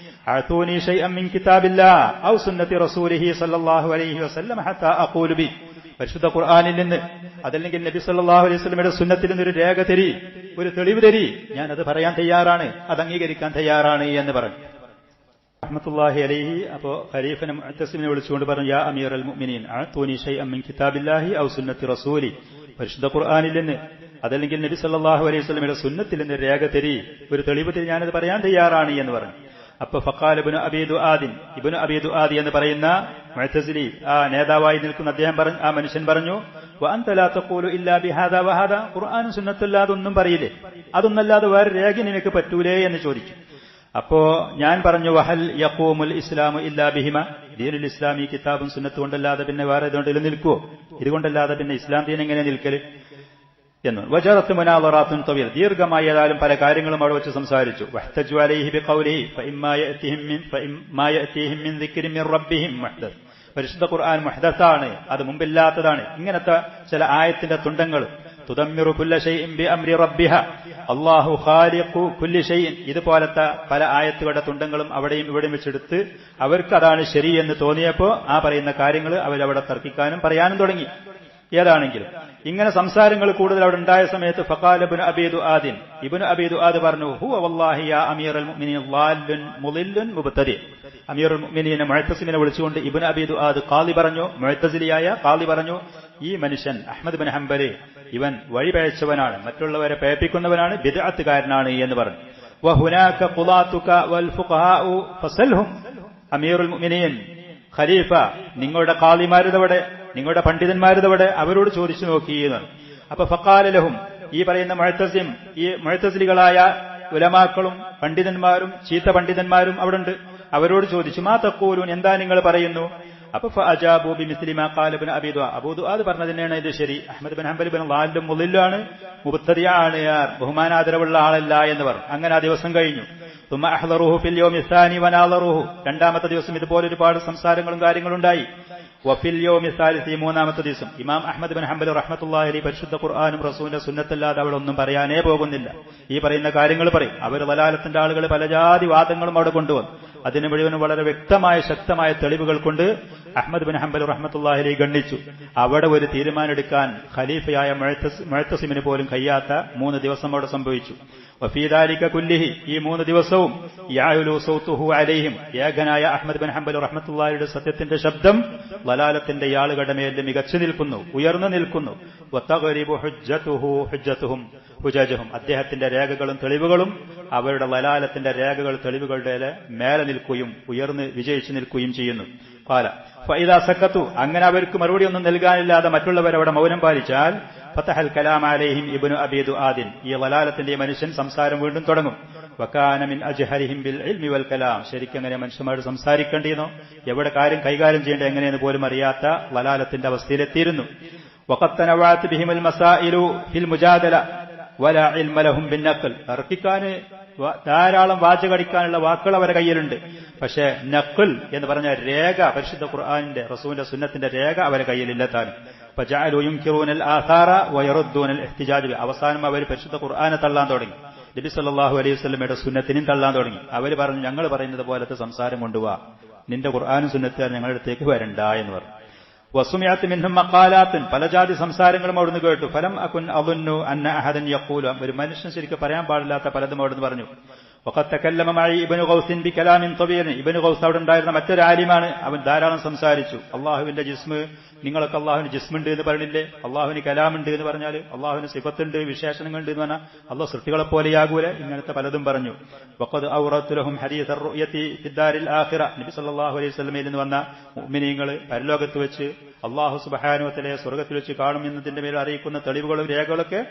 അഅതൂനി ശൈഅൻ മിൻ കിതാബില്ലാഹ് ഔ സുന്നത്തി റസൂലിഹി സ്വല്ലല്ലാഹു അലൈഹി വസല്ലം ഹത്താ അഖൂലു ബി, പരിശുദ്ധ ഖുർആനിൽ നിന്ന് അതല്ലെങ്കിൽ നബി സല്ലല്ലാഹു അലൈഹി വസല്ലമയുടെ സുന്നത്തിൽ നിന്ന് ഒരു രേഖ തരി, ഒരു തെളിവ് തരി, ഞാൻ അത് പറയാൻ തയ്യാറാണ്, അത് അംഗീകരിക്കാൻ തയ്യാറാണ് എന്ന് പറഞ്ഞു റഹ്മത്തുള്ളാഹി അലൈഹി. അപ്പോ ഖലീഫനെ മുഅ്തസിമിനെ വിളിച്ചുകൊണ്ട് പറഞ്ഞു, യാ അമീറൽ മുഅ്മിനീൻ അഅതൂനി ശൈഅൻ മിൻ കിതാബില്ലാഹി ഔ സുന്നത്തി റസൂലി, പരിശുദ്ധ ഖുർആനിൽ നിന്ന് അതല്ലെങ്കിൽ നബി സല്ലല്ലാഹു അലൈഹി വസല്ലമയുടെ സുന്നത്തിൽ നിന്ന് രേഖ തരി, ഒരു തെളിവ് തരി, ഞാനത് പറയാൻ തയ്യാറാണ് എന്ന് പറഞ്ഞു. അപ്പൊ ഫഖാല ഇബ്നു അബീ ദുആദ് എന്ന് പറയുന്ന മുഅ്തസിലി ആ നേതാവായി നിൽക്കുന്ന ആ മനുഷ്യൻ പറഞ്ഞു, വഅൻത ലാ തഖൂലു ഇല്ലാ ബിഹാദാ വഹാദാ, ഖുർആനും സുന്നത്തല്ലാതെ ഒന്നും പറയില്ലേ, അതൊന്നല്ലാതെ വേറെ രേഖ നിനക്ക് പറ്റൂലേ എന്ന് ചോദിച്ചു. അപ്പോ ഞാൻ പറഞ്ഞു, വഹൽ യഖൂമുൽ ഇസ്ലാമു ഇല്ലാ ബിഹിമ, ദീനുൽ ഇസ്ലാമി കിതാബും സുന്നത്തും കൊണ്ടല്ലാതെ പിന്നെ വേറെ ഇതുകൊണ്ട് നിൽക്കുവോ? ഇതുകൊണ്ടല്ലാതെ പിന്നെ ഇസ്ലാം ദീൻ എങ്ങനെ നിൽക്കല് എന്ന്. വജറത്ത് മുനാളറാത്തുൻ തവീൽ, ദീർഘമായി ഏതായാലും പല കാര്യങ്ങളും അവിടെ വെച്ച് സംസാരിച്ചു. വഹ്തജു അലൈഹി ബിഖൗലിഹി ഫഇമ്മാ യഅതീഹിം മിൻ ദിക്രിൻ മിർ റബ്ബിഹിം മുഹ്ദസ്, പരിശുദ്ധ ഖുർആൻ മുഹ്ദസാണ്, അത് മുമ്പില്ലാത്തതാണ്. ഇങ്ങനത്തെ ചില ആയത്തിന്റെ തുണ്ടങ്ങൾ, തുദമ്മിറു കുല്ല ഷൈഇൻ ബിഅംരി റബ്ബിഹ, അല്ലാഹു ഖാലിഖു കുല്ലി ഷൈഇൻ, ഇതുപോലത്തെ പല ആയത്തുകളുടെ തുണ്ടങ്ങളും അവിടെയും ഇവിടെയും വെച്ചെടുത്ത് അവർക്ക് അതാണ് ശരി എന്ന് തോന്നിയപ്പോ ആ പറയുന്ന കാര്യങ്ങൾ അവരവിടെ തർക്കിക്കാനും പറയാനും തുടങ്ങി. ഏതാണെങ്കിലും ഇങ്ങനെ സംസാരങ്ങൾ കൂടുതൽ അവിടെ ഉണ്ടായ സമയത്ത് ഫഖാല ഇബ്നു അബീ ദുആദ് പറഞ്ഞു, ഹുവ വല്ലാഹി യാ അമീറൽ മുഅ്മിനീൻ ളാല്ലുൻ മുളില്ലുൻ മുബ്തദി. അമീറുൽ മുഅ്മിനീനെ മുഅ്തസിമിനെ വിളിച്ചുകൊണ്ട് ഇബ്നു അബീ ദുആദ് ഖാളി പറഞ്ഞു, മുഅ്തസിലിയായ ഖാളി പറഞ്ഞു, ഈ മനുഷ്യൻ അഹ്മദ് ബിൻ ഹംബൽ ഇവൻ വഴിപഴച്ചവനാണ്, മറ്റുള്ളവരെ പഴപ്പിക്കുന്നവനാണ്, ബിദ്അത്തുകാരനാണ് എന്ന് പറഞ്ഞു. വഹുനാക ഖുലാതുക വൽ ഫുഖഹാഉ ഫസൽഹും, അമീറുൽ മുഅ്മിനീൻ ഖലീഫ, നിങ്ങളുടെ ഖാളിമാരുടെവിടെ, നിങ്ങളുടെ പണ്ഡിതന്മാരുടെവിടെ, അവരോട് ചോദിച്ചു നോക്കിയെന്ന്. അപ്പൊ ഫഖാല ലഹും, ഈ പറയുന്ന മുഅ്തസിം, ഈ മുഅ്തസിലികളായ ഉലമാക്കളും പണ്ഡിതന്മാരും ചീത്ത പണ്ഡിതന്മാരും അവിടെ ഉണ്ട്, അവരോട് ചോദിച്ചു, മാ തഖൂലൂൻ, എന്താ നിങ്ങൾ പറയുന്നു? അപ്പൊ ഫഅജാബു ബിമിസ്ലി മാ ഖാല ഇബ്നു അബീ ദുആദ് പറഞ്ഞതിനാണ് ഇത് ശരി, അഹ്മദ് ബിൻ ഹംബൽ ഇബ്നു ളാല്ലും മുളില്ലാണ്, മുബ്തദിഅാണ്, ബഹുമാനാദരവുള്ള ആളല്ല എന്ന് പറഞ്ഞു. അങ്ങനെ ആ ദിവസം കഴിഞ്ഞു. ثم احضروه في اليوم الثاني وناظروه, രണ്ടാമത്തെ ദിവസം ഇതുപോലെ ഒരുപാട് സംസാരങ്ങളും കാര്യങ്ങളുണ്ടായി. വഫിൽ യൗമി സാലിസി, മൂന്നാമത്തെ ദിവസം ഇമാം അഹ്മദ് ബിൻ ഹംബൽ റഹ്മത്തുള്ളാഹി അലൈഹി പരിശുദ്ധ ഖുർആനും റസൂലിന്റെ സുന്നത്തല്ലാതെ അവിടെ ഒന്നും പറയാനേ പോകുന്നില്ല. ഈ പറയുന്ന കാര്യങ്ങൾ പറയും. അവർ വലാലത്തിന്റെ ആളുകൾ പല ജാതി വാദങ്ങളും അവിടെ കൊണ്ടുവന്നു. അതിന് മുഴുവനും വളരെ വ്യക്തമായ ശക്തമായ തെളിവുകൾ കൊണ്ട് അഹ്മദ് ബിൻ ഹംബൽ റഹ്മത്തുള്ളാഹി അലൈഹി ഗണ്ണിച്ചു. അവിടെ ഒരു തീരുമാനമെടുക്കാൻ ഖലീഫയായ മുഅ്തസിമിന് പോലും കഴിയാത്ത 3 ദിവസം അവിടെ സംഭവിച്ചു. വഫീ ദാലിക കുല്ലിഹി, ഈ 3 ദിവസവും യഅലു സൗതുഹു അലൈഹിം, ഏകനായ അഹ്മദ് ബിൻ ഹംബൽ റഹ്മത്തുള്ളാഹിയുടെ സത്യത്തിന്റെ ശബ്ദം വലാലത്തിന്റെ ആളുകളുടെ മേൽ മികച്ചു നിൽക്കുന്നു, ഉയർന്നു നിൽക്കുന്നു. വതഗ്രിബു ഹുജ്ജതുഹും ഹുജജഹും, അദ്ദേഹത്തിന്റെ രേഖകളും തെളിവുകളും അവരുടെ വലാലത്തിന്റെ രേഖകൾ തെളിവുകളുടെ മേലെ നിൽക്കുകയും ഉയർന്ന് വിജയിച്ചു നിൽക്കുകയും ചെയ്യുന്നു. ഖാല ഫഇദാ സക്കതു, അങ്ങനെ അവർക്ക് മറുപടി ഒന്നും നൽകാനില്ലാതെ മറ്റുള്ളവരവിടെ മൗനം പാലിച്ചാൽ ഫതഹൽ കലാം അലൈഹിം ഇബ്നു അബീ ദുആദിൻ, ഈ വലാലത്തിന്റെ മനുഷ്യൻ സംസാരം വീണ്ടും തുടങ്ങും. വകാന മിൻ അജ്ഹരിഹിം ബിൽ ഇൽമി വൽ കലാം, ശരിക്കും എങ്ങനെ മനുഷ്യന്മാർ സംസാരിക്കേണ്ടിയെന്നോ എവിടെ കാര്യം കൈകാര്യം ചെയ്യേണ്ടത് എങ്ങനെയെന്ന് പോലും അറിയാത്ത വലാലത്തിന്റെ അവസ്ഥയിലെത്തിയിരുന്നു. വഖദ് തനവഅത് ബിഹിമുൽ മസായിലു ഫിൽ മുജാദല വലാ ഇൽമ ലഹും ബിൻ നഖൽ, തർക്കിക്കാൻ ധാരാളം വാചകടിക്കാനുള്ള വാക്കുകൾ അവരുടെ കയ്യിലുണ്ട്. പക്ഷേ നഖൽ എന്ന് പറഞ്ഞ രേഖ, പരിശുദ്ധ ഖുർആനിന്റെ റസൂലിന്റെ സുന്നത്തിന്റെ രേഖ അവരുടെ കയ്യിലില്ല താനും. ഫജഅലു യുൻകിറൂനൽ ആസാറ വയറുദ്ദൂനൽ ഇഹ്തിജാജ്, അവസാനം അവർ പരിശുദ്ധ ഖുർആനെ തള്ളാൻ തുടങ്ങി, നബി സല്ലല്ലാഹു അലൈഹി വസല്ലമയുടെ സുന്നത്തിനും തള്ളാൻ തുടങ്ങി. അവർ പറഞ്ഞു, ഞങ്ങൾ പറയുന്നത് പോലത്തെ സംസാരം കൊണ്ടുപോവാ, നിന്റെ ഖുർആനും സുന്നത്തുകാർ ഞങ്ങളുടെ അടുത്തേക്ക് വരണ്ട എന്ന് പറഞ്ഞു. വസുമിഅത്ത് മിൻഹും മഖാലാത്തുൻ, പല ജാതി സംസാരങ്ങളും അവിടുന്ന് കേട്ടു. ഫലം അകുൻ അദുന്നു അന്ന അഹദൻ യഖൂലു, ഒരു മനുഷ്യൻ ശരിക്കും പറയാൻ പാടില്ലാത്ത പലതും അവിടുന്ന് പറഞ്ഞു. വഖദ് തകല്ലമ മഅി ഇബ്നു ഖൗസിൻ ബികലാമിൻ തബീൻ, ഇബ്നു ഖൗസ് അവിടെ ഉണ്ടായിരുന്ന മറ്റൊരു ആലിമാണ്, അവൻ ധാരാളം സംസാരിച്ചു. അള്ളാഹുവിന്റെ ജിസ്മ്, നിങ്ങളൊക്കെ അള്ളാഹുവിന് ജിസ്മുണ്ട് എന്ന് പറഞ്ഞില്ലേ, അള്ളാഹുവിന് കലാമുണ്ട് എന്ന് പറഞ്ഞാൽ അള്ളാഹുവിന് സിഫത്തുണ്ട്, വിശേഷണങ്ങളുണ്ട് എന്ന് പറഞ്ഞാൽ അള്ളാഹ് സൃഷ്ടികളെ പോലെയാകൂല, ഇങ്ങനത്തെ പലതും പറഞ്ഞു. വഖദ് ഔറത്തു ലഹും ഹദീസ റുയതി ഫിദ്ദാരിൽ ആഖിറ, നബി സല്ലല്ലാഹു അലൈഹി വസല്ലമയിൽ നിന്ന് വന്ന മുഅ്മിനീങ്ങൾ പരലോകത്ത് വെച്ച് അള്ളാഹു സുബ്ഹാനഹു വ തആല സ്വർഗ്ഗത്തിൽ വെച്ച് കാണും എന്നതിന്റെ മേൽ അറിയിക്കുന്ന തെളിവുകളും രേഖകളൊക്കെ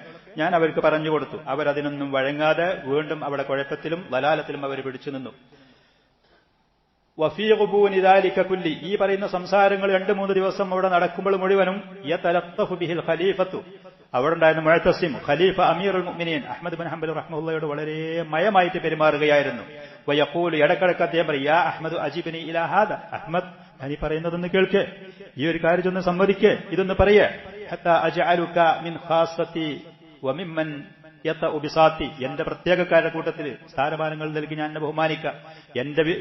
ഞാൻ അവർക്ക് പറഞ്ഞു കൊടുത്തു. അവരതിനൊന്നും വഴങ്ങാതെ വീണ്ടും അവിടെ കുഴപ്പത്തിലും വലാലത്തിലും അവർ പിടിച്ചു നിന്നു. വഫീ ഖുബൂനി ദാലിക കുല്ലി, ഈ പറയുന്ന സംസാരങ്ങൾ 2-3 ദിവസം അവിടെ നടക്കുമ്പോൾ മുഴുവനും യതലത്തഫു ബിഹിൽ ഖലീഫത്തു, അവിടെ ഉണ്ടായിരുന്ന മുഅ്തസിം ഖലീഫ അമീറുൽ മുഅ്മിനീൻ അഹ്മദ് ബിൻ ഹംബൽ റഹ്മത്തുള്ളാഹിയോട് വളരെ മയമായിട്ട് പെരുമാറുകയായിരുന്നു. വയഖൂലു, ഇടക്കിടക്ക് അദ്ദേഹം പറയും, യാ അഹ്മദ് അജിബ്നി ഇലാ ഹാദ, അഹ്മദ് ഞാൻ ഈ പറയുന്നതൊന്ന് കേൾക്കേ, ഈ ഒരു കാര്യം ഒന്ന് സമ്മതിക്കേ, ഇതൊന്ന് പറയേ. ഹത്താ അജ്അലുക മിൻ ഖാസത്തി വമിമ്മൻ യതഉ ബിസാത്തി, എന്റെ പ്രത്യേകക്കാരുടെ കൂട്ടത്തിൽ സ്ഥാനമാനങ്ങൾ നൽകി ഞാൻ എന്നെ ബഹുമാനിക്കാം.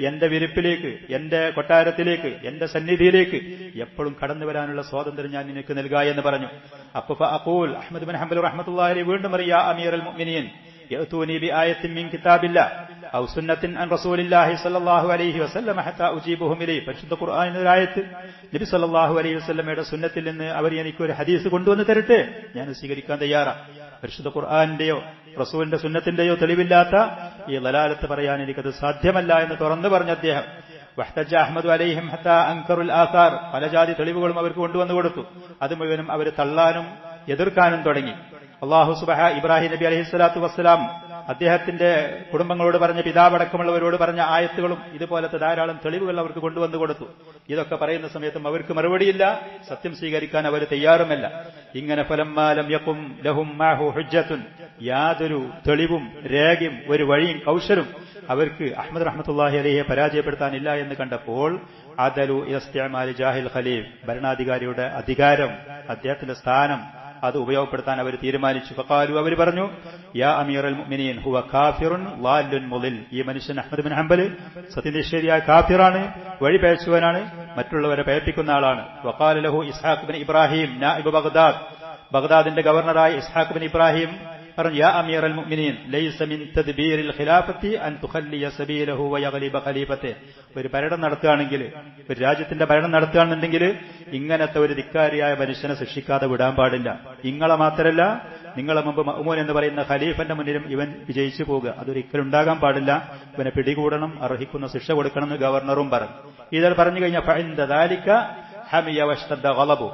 എന്റെ വിരിപ്പിലേക്ക്, എന്റെ കൊട്ടാരത്തിലേക്ക്, എന്റെ സന്നിധിയിലേക്ക് എപ്പോഴും കടന്നു വരാനുള്ള സ്വാതന്ത്ര്യം ഞാൻ നിനക്ക് നൽകാ എന്ന് പറഞ്ഞു. അപ്പൊ ഫഅഖൂൽ, അഹ്മദ് ബിൻ ഹംബൽ റഹ്മത്തുള്ളാഹി അലൈഹി വീണ്ടും പറയാ, യാ അമീറൽ മുഅ്മിനീൻ യഅതൂനി ബിആയത്തിൻ മിൻ കിതാബില്ലാഹ്, ഔ സുന്നത്തിൻ അൻ റസൂലില്ലാഹി സ്വല്ലല്ലാഹു അലൈഹി വസല്ലം ഹത്താ ഉജീബുഹും ഇലൈഹി. പരിശുദ്ധ ഖുർആനിലെ ഒരു ആയത്ത്, നബി സ്വല്ലല്ലാഹു അലൈഹി വസല്ലമയുടെ സുന്നത്തിൽ നിന്ന് അവർ എനിക്കൊരു ഹദീസ് കൊണ്ടുവന്ന് തരട്ടെ, ഞാൻ സ്വീകരിക്കാൻ തയ്യാറാണ്. പരിശുദ്ധ ഖുർആനിന്റെയോ റസൂലിന്റെ സുന്നത്തിന്റെയോ തെളിവില്ലാത്ത ഈ ദലാലത്ത് പറയാൻ എനിക്കത് സാധ്യമല്ല എന്ന് തുറന്നു പറഞ്ഞ അദ്ദേഹം വഹ്തജ അഹ്മദു അലൈഹിം ഹത്താ അൻകറുൽ ആസാർ, പല ജാതി തെളിവുകളും അവർക്ക് കൊണ്ടുവന്നു കൊടുത്തു. അത് മുഴുവനും അവർ തള്ളാനും എതിർക്കാനും തുടങ്ങി. അല്ലാഹു സുബ്ഹാനഹു ഇബ്രാഹിം നബി അലൈഹിസ്സലാത്തു വസ്സലാം അദ്ദേഹത്തിന്റെ കുടുംബങ്ങളോട് പറഞ്ഞ, പിതാവടക്കമുള്ളവരോട് പറഞ്ഞ ആയത്തുകളും ഇതുപോലത്തെ ധാരാളം തെളിവുകൾ അവർക്ക് കൊണ്ടുവന്നു കൊടുത്തു. ഇതൊക്കെ പറയുന്ന സമയത്തും അവർക്ക് മറുപടിയില്ല, സത്യം സ്വീകരിക്കാൻ അവർ തയ്യാറുമല്ല. ഇങ്ങനെ ഫലമ്മാ ലം യഖും ലഹും മാഹു ഹുജ്ജത്തുൻ, യാതൊരു തെളിവും രേഖയും ഒരു വഴിയും കൗശലും അവർക്ക് അഹ്മദ് റഹ്മത്തുള്ളാഹി അലൈഹിയെ പരാജയപ്പെടുത്താനില്ല എന്ന് കണ്ടപ്പോൾ അദലു ഇസ്തിഅമാലി ജാഹിൽ ഖലീഫ്, ഭരണാധികാരിയുടെ അധികാരം, അദ്ദേഹത്തിന്റെ സ്ഥാനം അത് ഉപയോഗപ്പെടുത്താൻ അവർ തീരുമാനിച്ചു. ഫഖാലു, അവർ പറഞ്ഞു, യാ അമീറൽ മുഅ്മിനീൻ ഹുവ കാഫിറുൻ ളാല്ലുൻ മുളിൽ, ഈ മനുഷ്യൻ അഹ്മദ് ബിൻ ഹംബൽ സത്യനിഷേധിയായ കാഫിറാണ്, വഴി പഴച്ചുവനാണ്, മറ്റുള്ളവരെ പഴപ്പിക്കുന്ന ആളാണ്. വഖാല ലഹു ഇസ്ഹാഖ് ബിൻ ഇബ്രാഹിം നായിബ് ബഗ്ദാദ്, ബഗ്ദാദിന്റെ ഗവർണറായ ഇസ്ഹാഖ് ബിൻ ഇബ്രാഹിം പറഞ്ഞു, യാ അമീറൽ മുഅ്മിനീൻ ലൈസ മിൻ തദ്ബീരിൽ ഖിലാഫത്തി അൻ തുഖല്ലിയ സബീലഹു വയഗ്ലിബ ഖലീഫത്തെ. ഒരു ഭരണം നടത്തുകയാണെങ്കിൽ, ഒരു രാജ്യത്തിന്റെ ഭരണം നടത്തുകയാണെന്നുണ്ടെങ്കിൽ ഇങ്ങനത്തെ ഒരു ധിക്കാരിയായ മനുഷ്യനെ ശിക്ഷിക്കാതെ വിടാൻ പാടില്ല. നിങ്ങളെ മാത്രമല്ല, നിങ്ങളെ മുമ്പ് മഅ്മൂൻ എന്ന് പറയുന്ന ഖലീഫന്റെ മുന്നിലും ഇവൻ വിജയിച്ചു പോകുക, അതൊരിക്കലും ഉണ്ടാകാൻ പാടില്ല. ഇവനെ പിടികൂടണം, അർഹിക്കുന്ന ശിക്ഷ കൊടുക്കണം എന്ന് ഗവർണറും പറഞ്ഞു. ഇത് പറഞ്ഞു കഴിഞ്ഞാൽ ഫഇൻദ ദാലിക ഹമിയ വഷ്തദ്ദ ഗളബു,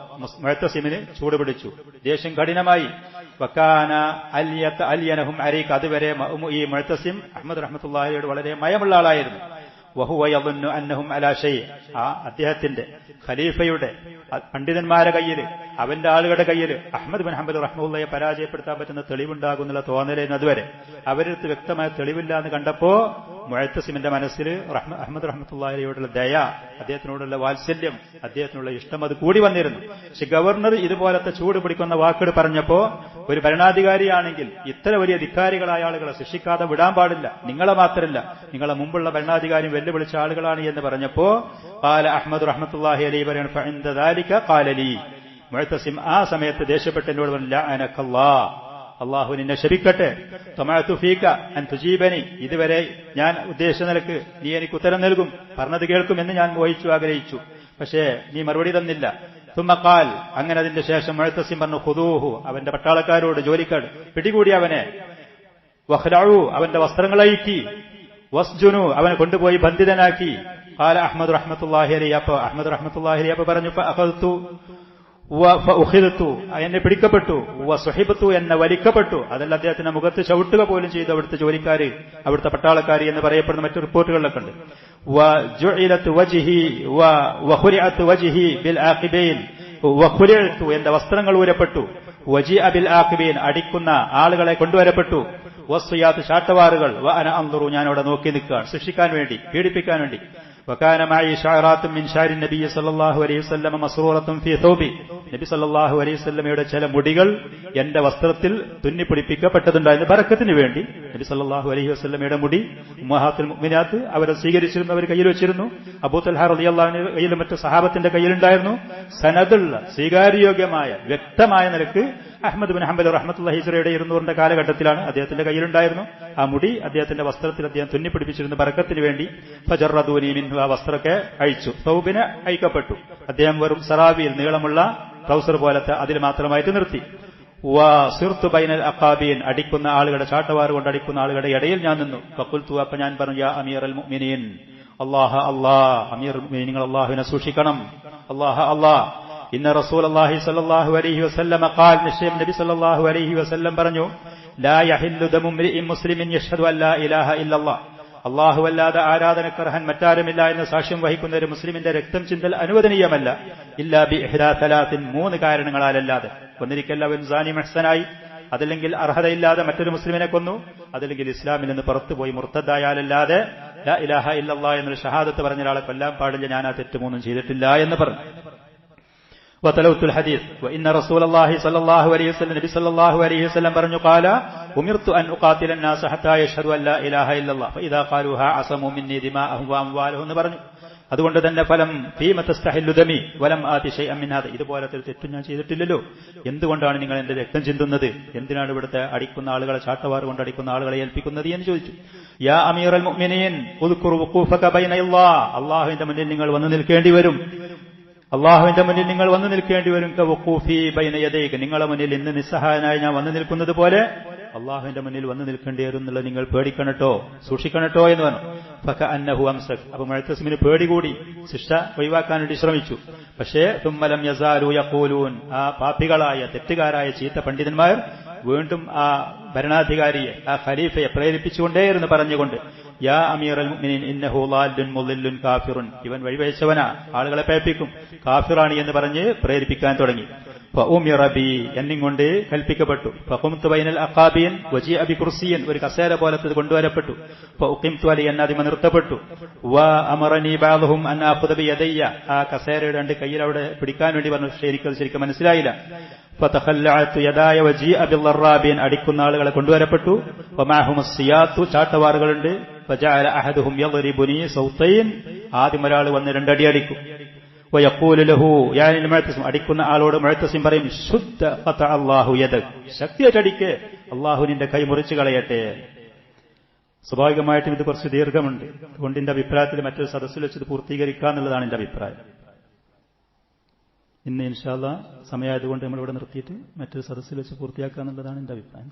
മുഅ്തസിമിന് ചൂട് പിടിച്ചു, ദേഷ്യം കഠിനമായി. വകാന അലിയനഹും അരീഖ്, അതുവരെ ഈ മുഅ്തസിം അഹ്മദ് റഹ്മത്തുള്ളാഹിയോട് വളരെ മയമുള്ള ആളായിരുന്നു. വഹുവ യظن അന്നഹും അലാ ഷൈ, ആ അദ്ദേഹത്തിന്റെ ഖലീഫയുടെ പണ്ഡിതന്മാരുടെ കയ്യിൽ, അവന്റെ ആളുകളുടെ കയ്യിൽ അഹ്മദ് ബിൻ ഹംബൽ റഹ്മത്തുള്ളാഹിയെ പരാജയപ്പെടുത്താൻ പറ്റുന്ന തെളിവുണ്ടാകുന്നുള്ള തോന്നലേന്ന് അതുവരെ അവരടുത്ത് വ്യക്തമായ തെളിവില്ല എന്ന് കണ്ടപ്പോ മുഅ്തസിമിന്റെ മനസ്സിൽ അഹ്മദ് റഹ്മത്തുള്ളാഹിയോടുള്ള ദയ, അദ്ദേഹത്തിനോടുള്ള വാത്സല്യം, അദ്ദേഹത്തിനുള്ള ഇഷ്ടം അത് കൂടി വന്നിരുന്നു. പക്ഷെ ഗവർണർ ഇതുപോലത്തെ ചൂട് പിടിക്കുന്ന വാക്കുകൾ പറഞ്ഞപ്പോ, ഒരു ഭരണാധികാരിയാണെങ്കിൽ ഇത്ര വലിയ ധിക്കാരികളായ ആളുകളെ ശിക്ഷിക്കാതെ വിടാൻ പാടില്ല, നിങ്ങളെ മാത്രമല്ല നിങ്ങളെ മുമ്പുള്ള ഭരണാധികാരി വെല്ലുവിളിച്ച ആളുകളാണ് എന്ന് പറഞ്ഞപ്പോ ഖാല അഹ്മദ് റഹ്മത്തുള്ളാഹി അലൈഹി പറയുന്നു, ഫഇൻദ ദാലിക ഖാല ലീ, മുഅ്തസിം ആ സമയത്ത് ദേഷ്യപ്പെട്ട് എന്നോട് പറഞ്ഞു, ലഅനകല്ലാഹ്, അല്ലാഹു നിന്നെ ശപിക്കട്ടെ, തമഅതു ഫീക അൻ തുജീബനി, ഇതുവരെ ഞാൻ ഉദ്ദേശിച്ച നിലക്ക് നീ എനിക്ക് ഉത്തരം നൽകും, പറഞ്ഞത് കേൾക്കുമെന്ന് ഞാൻ മോഹിച്ചു ആഗ്രഹിച്ചു, പക്ഷേ നീ മറുപടി തന്നില്ല. തുമ്മ ഖാൽ, അങ്ങനെ അതിന്റെ ശേഷം മുഅ്തസിം പറഞ്ഞു, ഖുദൂഹു, അവന്റെ പട്ടാളക്കാരോട്, ജോലിക്കാർ പിടികൂടി അവനെ, വഖ്ലഉ, അവന്റെ വസ്ത്രങ്ങൾ അഴിക്കി, വസ്ജുനു, അവനെ കൊണ്ടുപോയി ബന്ധിതനാക്കി. ഖാല അഹ്മദ് റഹ്മത്തുള്ളാഹി അലൈഹി, അപ്പോൾ അഹ്മദ് റഹ്മത്തുള്ളാഹി അലൈഹി പറഞ്ഞു, ഫഅഖൽതു വഉഖിദതു, എന്നെ പിടിക്കപ്പെട്ടു, വസുഹിബതു, എന്നെ വലിക്കപ്പെട്ടു, അതല്ല അദ്ദേഹത്തിന്റെ മുഖത്ത് ചവിട്ടുക പോലും ചെയ്തു അവിടുത്തെ ജോലിക്കാര്, അവിടുത്തെ പട്ടാളക്കാരി എന്ന് പറയപ്പെടുന്ന മറ്റു റിപ്പോർട്ടുകളിലൊക്കെ ഉണ്ട്. വജുഇലത് വജ്ഹി വഖുരിഅത് വജ്ഹി ബിൽ ആഖിബൈൻ, വഖുരിഅതു, എന്റെ വസ്ത്രങ്ങൾ ഊരപ്പെട്ടു, വജിഅ ബിൽ ആഖിബൈൻ, അടിക്കുന്ന ആളുകളെ കൊണ്ടുവരപ്പെട്ടു, വസ്യാത്ത്, ചാട്ടവാറുകൾ, വഅന അൻദുറു, ഞാൻ അവിടെ നോക്കി നിൽക്കുകയാണ്, ശിക്ഷിക്കാൻ വേണ്ടി, പീഡിപ്പിക്കാൻ വേണ്ടി. വകാന മഅി ശഅറാത്തും മിൻ ശഅരി നബി സല്ലല്ലാഹു അലൈഹി വസല്ലം മസ്റൂറത്തുൻ ഫീ തൗബി, നബി സല്ലല്ലാഹു അലൈഹി വസല്ലമയുടെ ചില മുടികൾ എന്റെ വസ്ത്രത്തിൽ തുന്നിപ്പിടിപ്പിക്കപ്പെട്ടതുണ്ടായിരുന്നു, ബറക്കത്തിന് വേണ്ടി. നബി സല്ലല്ലാഹു അലൈഹി വസല്ലമയുടെ മുടി ഉമ്മഹാത്തുൽ മുഅ്മിനാത്ത് അവരെ സ്വീകരിച്ചിരുന്നു, അവർ കയ്യിൽ വെച്ചിരുന്നു. അബൂ തൽഹ റളിയല്ലാഹു അൻഹു കയ്യിലും മറ്റു സഹാബത്തിന്റെ കയ്യിലുണ്ടായിരുന്നു. സനദുള്ള, സ്വീകാര്യയോഗ്യമായ, വ്യക്തമായ നിലക്ക് അഹ്മദ് ബിൻ ഹംബൽ റഹ്മത്തുള്ളാഹി ഹിജ്റയുടെ 200ന്റെ കാലഘട്ടത്തിലാണ് അദ്ദേഹത്തിന്റെ കയ്യിലുണ്ടായിരുന്നു. ആ മുടി അദ്ദേഹത്തിന്റെ വസ്ത്രത്തിൽ അദ്ദേഹം തുന്നിപ്പിടിപ്പിച്ചിരുന്നു ബറക്കത്തിന് വേണ്ടി. ഫജറദൂനി മിൻഹു, ആ വസ്ത്രമൊക്കെ അഴിച്ചു, സൗബിന് അഴിക്കപ്പെട്ടു. അദ്ദേഹം വെറും സറാബിയിൽ, നീളമുള്ള ട്രൗസർ പോലത്തെ അതിൽ മാത്രമായിട്ട് നിർത്തി. വസിർതു ബൈനൽ അഖാബീൻ, അടിക്കുന്ന ആളുകളുടെ, ചാട്ടവാറ് കൊണ്ട് അടിക്കുന്ന ആളുകളുടെ ഇടയിൽ ഞാൻ നിന്നു. ഫഖുൽതു, അപ്പൊ ഞാൻ പറഞ്ഞു, യാ അമീറൽ മുഅ്മിനീൻ, അല്ലാഹ അല്ലാഹ്, അമീറുൽ മുഅ്മിനീൻ, നിങ്ങൾ അല്ലാഹുവിനെ സൂക്ഷിക്കണം, അല്ലാഹ അല്ലാഹ്. ഇന്ന റസൂലുള്ളാഹി സ്വല്ലല്ലാഹു അലൈഹി വസല്ലം ഖാൽ, നിശ്ചയം നബി സ്വല്ലല്ലാഹു അലൈഹി വസല്ലം പറഞ്ഞു, ലാ യഹില്ലു ദമു ഇംറിഇൻ മുസ്ലിമിൻ യശ്ഹദു അൻ ലാ ഇലാഹ ഇല്ലല്ലാഹ്, അല്ലാഹുവല്ലാതെ ആരാധനക്കർഹൻ മറ്റാരുമില്ല എന്ന് സാക്ഷ്യം വഹിക്കുന്ന ഒരു മുസ്ലിമിന്റെ രക്തം ചിന്തൽ അനുവദനീയമല്ല, ഇല്ലാ ബി ഇഹ്ദാ സലാത്തിൻ, 3 കാരണങ്ങളാലല്ലാതെ. ഒന്നിരിക്കൽ അവൻ സാനി മഹ്സനായി, അതല്ലെങ്കിൽ അർഹതയില്ലാതെ മറ്റൊരു മുസ്ലിമിനെ കൊന്നു, അതല്ലെങ്കിൽ ഇസ്ലാമിൽ നിന്ന് പുറത്തുപോയി മുർത്തദായാലല്ലാതെ ലാ ഇലാഹ ഇല്ലല്ലാഹ് എന്നൊരു ഷഹാദത്ത് പറഞ്ഞ ഒരാളെ കൊല്ലാൻ പാടില്ല, ഞാൻ ആ തെറ്റ് 3 ചെയ്തിട്ടില്ല എന്ന് പറഞ്ഞു. വതലൗത്തുൽ ഹദീസ്, വഇന്ന റസൂലല്ലാഹി സ്വല്ലല്ലാഹു അലൈഹി വസല്ലം, നബി സ്വല്ലല്ലാഹു അലൈഹി വസല്ലം പറഞ്ഞു, ഖാല ഉമിർതു അൻ ഉഖാതില الناس ഹത്താ യശ്ഹദു അൻ ലാ ഇലാഹ ഇല്ലല്ലാഹ് ഫഇദാ ഖാലൂഹാ അസമു മിന്നി ദിമാഅഹും വഅംവാലഹും എന്ന് പറഞ്ഞു. അതുകൊണ്ട് തന്നെ ഫലം ഫീമതസ്തഹില്ലുദമി വലം ആതി ശൈഅൻ മിൻ ഹാദ, ഇതുപോലത്തെ തെറ്റും ഞാൻ ചെയ്തിട്ടില്ലല്ലോ, എന്തുകൊണ്ടാണ് നിങ്ങൾ എന്റെ രക്തം ചിന്തുന്നത്, എന്തിനാണ് ഇവിടുത്തെ അടിക്കുന്ന ആളുകളെ, ചാട്ടവാർ കൊണ്ട് അടിക്കുന്ന ആളുകളെ ഏൽപ്പിക്കുന്നത് എന്ന് ചോദിച്ചു. യാ അമീറൽ മുഅ്മിനീൻ ഉദ്കുർ വഖൂഫക ബൈനയല്ലാഹ്, അല്ലാഹുവിന്റെ മുന്നിൽ നിങ്ങൾ വന്നു നിൽക്കേണ്ടി വരും, അള്ളാഹുവിന്റെ മുന്നിൽ നിങ്ങൾ വന്നു നിൽക്കേണ്ടി വരും. കവഖൂഫി ബൈന യദൈക, നിങ്ങളെ മുന്നിൽ ഇന്ന് നിസ്സഹായനായി ഞാൻ വന്നു നിൽക്കുന്നത് പോലെ അള്ളാഹുവിന്റെ മുന്നിൽ വന്നു നിൽക്കേണ്ടി വരും എന്നുള്ളത് നിങ്ങൾ പേടിക്കണട്ടോ, സൂക്ഷിക്കണട്ടോ എന്ന് പറഞ്ഞു. ഫകഅന്നഹു അംസക്, അപ്പൊ മുഅ്തസിമിന് പേടി കൂടി, ശിക്ഷ ഒഴിവാക്കാൻ വേണ്ടി ശ്രമിച്ചു. പക്ഷേ തുമ്മലം യസാലു യഖൂലൂൻ, ആ പാപികളായ തെറ്റുകാരായ ചീത്ത പണ്ഡിതന്മാർ വീണ്ടും ആ ഭരണാധികാരിയെ, ആ ഖലീഫയെ പ്രേരിപ്പിച്ചുകൊണ്ടേയിരുന്നു പറഞ്ഞുകൊണ്ട്, യാ അമീറൽ മുഅ്മിനീൻ ഇന്നഹു ളാല്ലുൻ മുളില്ലുൻ കാഫിറുൻ, ഇവൻ വഴിവെച്ചവനാ, ആളുകളെ പേപ്പിക്കും, കാഫിറാണ് എന്ന് പറഞ്ഞ് പ്രേരിപ്പിക്കാൻ തുടങ്ങി. ഫഉമിറ ബി, എന്നിങ്ങൊണ്ട് കൽപ്പിക്കപ്പെട്ടു. ഫഖുംതു ബൈനൽ അഖാബിൻ വജിഅ ബികുർസിയൻ, ഒരു കസേര പോലത്തത് കൊണ്ടുവരപ്പെട്ടു. ഫഉഖിംതു അലി, എന്നാദിമ നിർത്തപ്പെട്ടു. വ അമറനി ബഅദുഹും അൻ ആഖുദ ബിയദയ്യ, ആ കസേരയുടെ രണ്ട് കയ്യിൽ അവിടെ പിടിക്കാൻ വേണ്ടി പറഞ്ഞു. ശരിക്കും മനസ്സിലായില്ല. ഫതഖല്ലഅതു യദായ വജിഅ ബിൽറാബിൻ, അടിക്കുന്ന ആളുകളെ കൊണ്ടുവരപ്പെട്ടു. വമഅഹുമുസ് സിയാത്തു, ചാട്ടവാറുകളുണ്ട്. ഫജഅല അഹദുഹും യദ്രിബുനി സൗതൈൻ, ആദ്യം ഒരാൾ വന്ന് രണ്ടടി അടിക്കും. വയഖൂലു ലഹു, യാനി മുഅ്തസിം, അടിക്കുന്ന ആളോട് മുഅ്തസിം പറയും, ശുദ്ധ ഖത അല്ലാഹു യദക്, ശക്തിയായിട്ടടിക്ക്, അല്ലാഹു നിന്റെ കൈ മുറിച്ചു കളയട്ടെ. സ്വാഭാവികമായിട്ടും ഇത് കുറച്ച് ദീർഘമുണ്ട്, അതുകൊണ്ട് എന്റെ അഭിപ്രായത്തിൽ മറ്റൊരു സദസ്സിൽ വെച്ച് ഇത് പൂർത്തീകരിക്കാന്നുള്ളതാണ് എന്റെ അഭിപ്രായം. ഇന്ന് ഇൻഷാ അല്ലാഹ് സമയമായതുകൊണ്ട് നമ്മളിവിടെ നിർത്തിയിട്ട് മറ്റൊരു സദസ്സിൽ വെച്ച് പൂർത്തിയാക്കാന്നുള്ളതാണ് എന്റെ അഭിപ്രായം.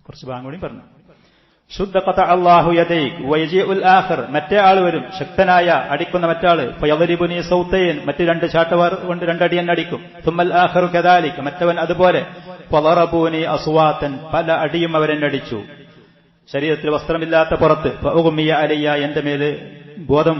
കുറച്ച് ഭാഗം കൂടി പറഞ്ഞു. ശുദ്ധ ഖത അല്ലാഹു യദൈക് വയജിഉൽ ആഖിർ, മറ്റേ ആൾ വരും, ശക്തനായ അടിക്കുന്ന മറ്റാള്. ഫയദ്രിബുനി സൗതൈൻ, മറ്റ് രണ്ട് ചാട്ടവാർ കൊണ്ട് രണ്ടടി എന്നെ അടിക്കും. തുമ്മൽ ആഖിറു കദാലിക, മറ്റവൻ അതുപോലെ. ഫളറബൂനി അസ്വാതൻ, പല അടിയും അവരെന്നെ അടിച്ചു. ശരീരത്തിൽ വസ്ത്രമില്ലാത്ത പുറത്ത്. ഫഉഗ്മിയ അലയ്യ, എന്റെ മേല് ബോധം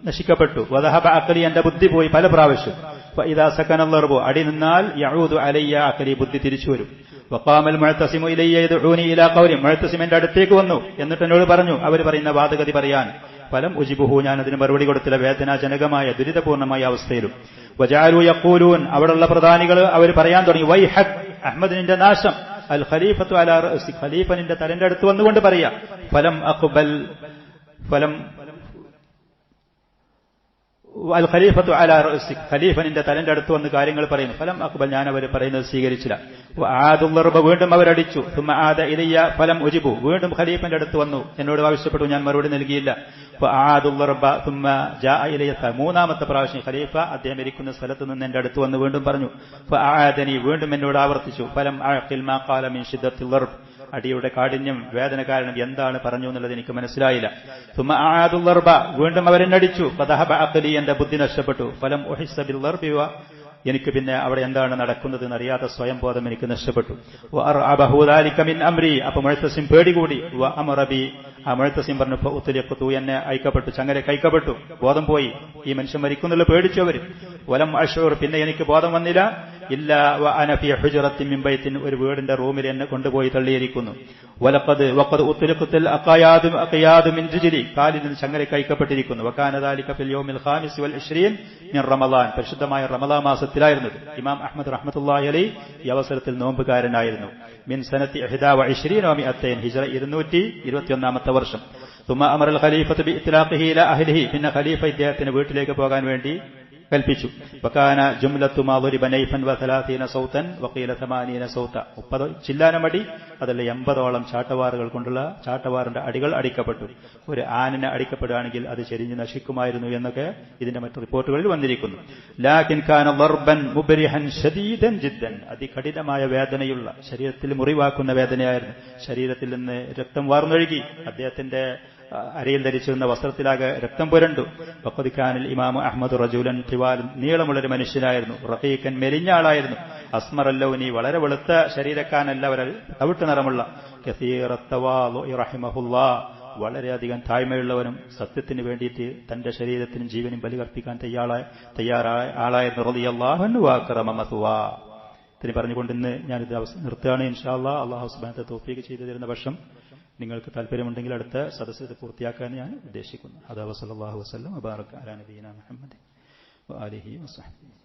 നശിക്കപ്പെട്ടു. വദഹബ അഖലി, എന്റെ ബുദ്ധി പോയി പല പ്രാവശ്യം. ഫഇദാ സകന അൽദർബു, അടി നിന്നാൽ യഊദു അലയ്യ അഖലി, ബുദ്ധി തിരിച്ചു വരും. വഖാമൽ മുഅ്തസിമു ഇലയ്യ യദ്ഊനി ഇലാ ഖൗലി, മുഅ്തസിം എന്റെ അടുത്തേക്ക് വന്നു, എന്നിട്ട് എന്നോട് പറഞ്ഞു, അവർ പറയുന്ന വാദഗതി പറയാൻ. ഫലം ഉജിബുഹു, ഞാൻ അതിന് മറുപടി കൊടുത്തില്ല, വേദനാജനകമായ ദുരിതപൂർണമായ അവസ്ഥയിലും. വജഅലു യഖൂലൂൻ, അവിടെയുള്ള പ്രധാനികൾ അവർ പറയാൻ തുടങ്ങി, വൈഹക്, അഹ്മദിന്റെ നാശം, അൽ ഖലീഫത്തു അലാ റഅസി, ഖലീഫ നിന്റെ തലന്റെ അടുത്ത് വന്നുകൊണ്ട് പറയാ. ഫലം അഖ്ബൽ, ഫലം അൽ ഖലീഫത്തു അലാ റഅസി, ഖലീഫ നിന്റെ തലന്റെ അടുത്ത് വന്ന് കാര്യങ്ങൾ പറയുന്നു. ഫലം അഖ്ബൽ, ഞാൻ അവർ പറയുന്നത് സ്വീകരിച്ചില്ല. വആദുൽ ദർബ, വീണ്ടും അവരടിച്ചു. തുമ്മ ആദ ഇലയ്യ ഫലം ഉജിബു, വീണ്ടും ഖലീഫന്റെ അടുത്ത് വന്നു, എന്നോട് ആവശ്യപ്പെട്ടു, ഞാൻ മറുപടി നൽകിയില്ല. വആദുൽ ദർബ തുമ്മ ജാഅ ഇലയ്യ, മൂന്നാമത്തെ പ്രാവശ്യം ഖലീഫ അദ്ദേഹം ഇരിക്കുന്ന സ്ഥലത്ത് നിന്ന് എന്റെ അടുത്ത് വന്ന് വീണ്ടും പറഞ്ഞു. ഫആദനി, വീണ്ടും എന്നോട് ആവർത്തിച്ചു. ഫലം അഖിൽ മാ ഖാല മിൻ ശിദ്ദത്തിൽ ദർബ്, അടിയുടെ കാഠിന്യം, വേദന കാരണം എന്താണ് പറഞ്ഞു എന്നുള്ളത് എനിക്ക് മനസ്സിലായില്ല. തുമ്മ ആദുൽ ദർബ, വീണ്ടും അവരെന്നടിച്ചു. ഫദഹബ അഖലി, എന്റെ ബുദ്ധി നഷ്ടപ്പെട്ടു. ഫലം ഉഹിസ്സ ബിൽ ദർബി, എനിക്ക് പിന്നെ അവിടെ എന്താണ് നടക്കുന്നത് എന്നറിയാത്ത സ്വയം ബോധം എനിക്ക് നഷ്ടപ്പെട്ടു. വഅർഅബഹു ദാലിക മിൻ അംരി, അപ്പോൾ മുഅ്തസിം പേടികൂടി. വഅമറ ബി, ആ മുഅ്തസിം പറഞ്ഞു, ഫഉത്ലിഖതു, എന്നെ അയക്കപ്പെട്ടു, ചങ്ങല കൈക്കപ്പെട്ടു, ബോധം പോയി, ഈ മനുഷ്യൻ മരിക്കുന്നുള്ള പേടിച്ചു അവർ. വലം അഷ്ഉർ, പിന്നെ എനിക്ക് ബോധം വന്നില്ല. ഇല്ല വഅന ഫീ ഹുജ്റത്തിൻ മിൻ ബൈത്തിൻ, ഒരു വീടിന്റെ റൂമിൽ എന്നെ കൊണ്ടുപോയി തള്ളിയിരിക്കുന്നു. വഖദ് ഉത്ലിഖത്തുൽ അഖയാദു മിൻ ജിജ്ലി, കാലിൽ നിന്ന് ചങ്ങല കൈക്കപ്പെട്ടിരിക്കുന്നു. വകാന ദാലിക ഫിൽ യൗമിൽ ഖാമിസ് വൽ 20 മിൻ റമളാൻ, പരിശുദ്ധമായ റമളാൻ മാസത്തിലായിരുന്നത്. ഇമാം അഹ്മദ് റഹ്മത്തുള്ളാഹി അലൈഹി ഈ അവസരത്തിൽ നോമ്പുകാരനായിരുന്നു. മിൻ സനത്തി 21 വ 200, ഹിജ്റ 221 വർഷം. തുമ്മ അമറൽ ഖലീഫത്തു ബി ഇത്ലാഖിഹി ഇലാ അഹ്ലിഹി, പിന്നെ ഖലീഫ ഇദ്ദേഹത്തിന് വീട്ടിലേക്ക് പോകാൻ വേണ്ടി കൽപ്പിച്ചു. വകാന ജുംലത്തു മാ ദുരിബ നൈഫൻ വ 30 സൗതൻ വഖീല 80 സൗത, 30 ചില്ലാനമടി, അതല്ല 80ഓളം ചാട്ടവാറുകൾ കൊണ്ടുള്ള ചാട്ടവാറിന്റെ അടികൾ അടിക്കപ്പെട്ടു. ഒരു ആനിനെ അടിക്കപ്പെടുകയാണെങ്കിൽ അത് ചെരിഞ്ഞ് നശിക്കുമായിരുന്നു എന്നൊക്കെ ഇതിന്റെ മറ്റു റിപ്പോർട്ടുകളിൽ വന്നിരിക്കുന്നു. ലാകിൻ കാന ദർബൻ മുബ്രിഹൻ ശദീദൻ ജിദ്ദൻ, അതികഠിനമായ വേദനയുള്ള, ശരീരത്തിൽ മുറിവാക്കുന്ന വേദനയായിരുന്നു. ശരീരത്തിൽ നിന്ന് രക്തം വാർന്നൊഴുകി, അദ്ദേഹത്തിന്റെ അരയിൽ ധരിച്ചിരുന്ന വസ്ത്രത്തിലാകെ രക്തം പുരണ്ടു. വഖദിക്കാനിൽ ഇമാമു അഹ്മദ് റജുലൻ തിവാൽ, നീളമുള്ളൊരു മനുഷ്യനായിരുന്നു. റഖീഖൻ, മെലിഞ്ഞ ആളായിരുന്നു. അസ്മറല്ലൗനി, വളരെ വെളുത്ത ശരീരക്കാരനല്ല, തവിട്ട് നിറമുള്ള. കസീറത്തവാദുഇ റഹിമഹുല്ലാ, വളരെയധികം താഴ്മയുള്ളവനും സത്യത്തിന് വേണ്ടിയിട്ട് തന്റെ ശരീരത്തിനും ജീവനും ബലികർപ്പിക്കാൻ തയ്യാറായ ആളായിരുന്നു. റളിയല്ലാഹു അൻഹു വഅക്റമ മത്വാ. ഇതിന് പറഞ്ഞുകൊണ്ട് ഇന്ന് ഞാനിത് നിർത്തുകയാണ്. ഇൻഷാ അല്ലാഹ് അല്ലാഹു സുബ്ഹാനഹു വ തആല തൗഫീഖ് ചെയ്തു തരുന്ന പക്ഷം നിങ്ങൾക്ക് താല്പര്യമുണ്ടെങ്കിൽ അടുത്ത സദസ്സ് ഇത് പൂർത്തിയാക്കാൻ ഞാൻ ഉദ്ദേശിക്കുന്നു. ഹദാ വസല്ലല്ലാഹു വസല്ലം വബാറക അലാ നബിയിനാ മുഹമ്മദ് വആലിഹി വസഹ്ബിഹി.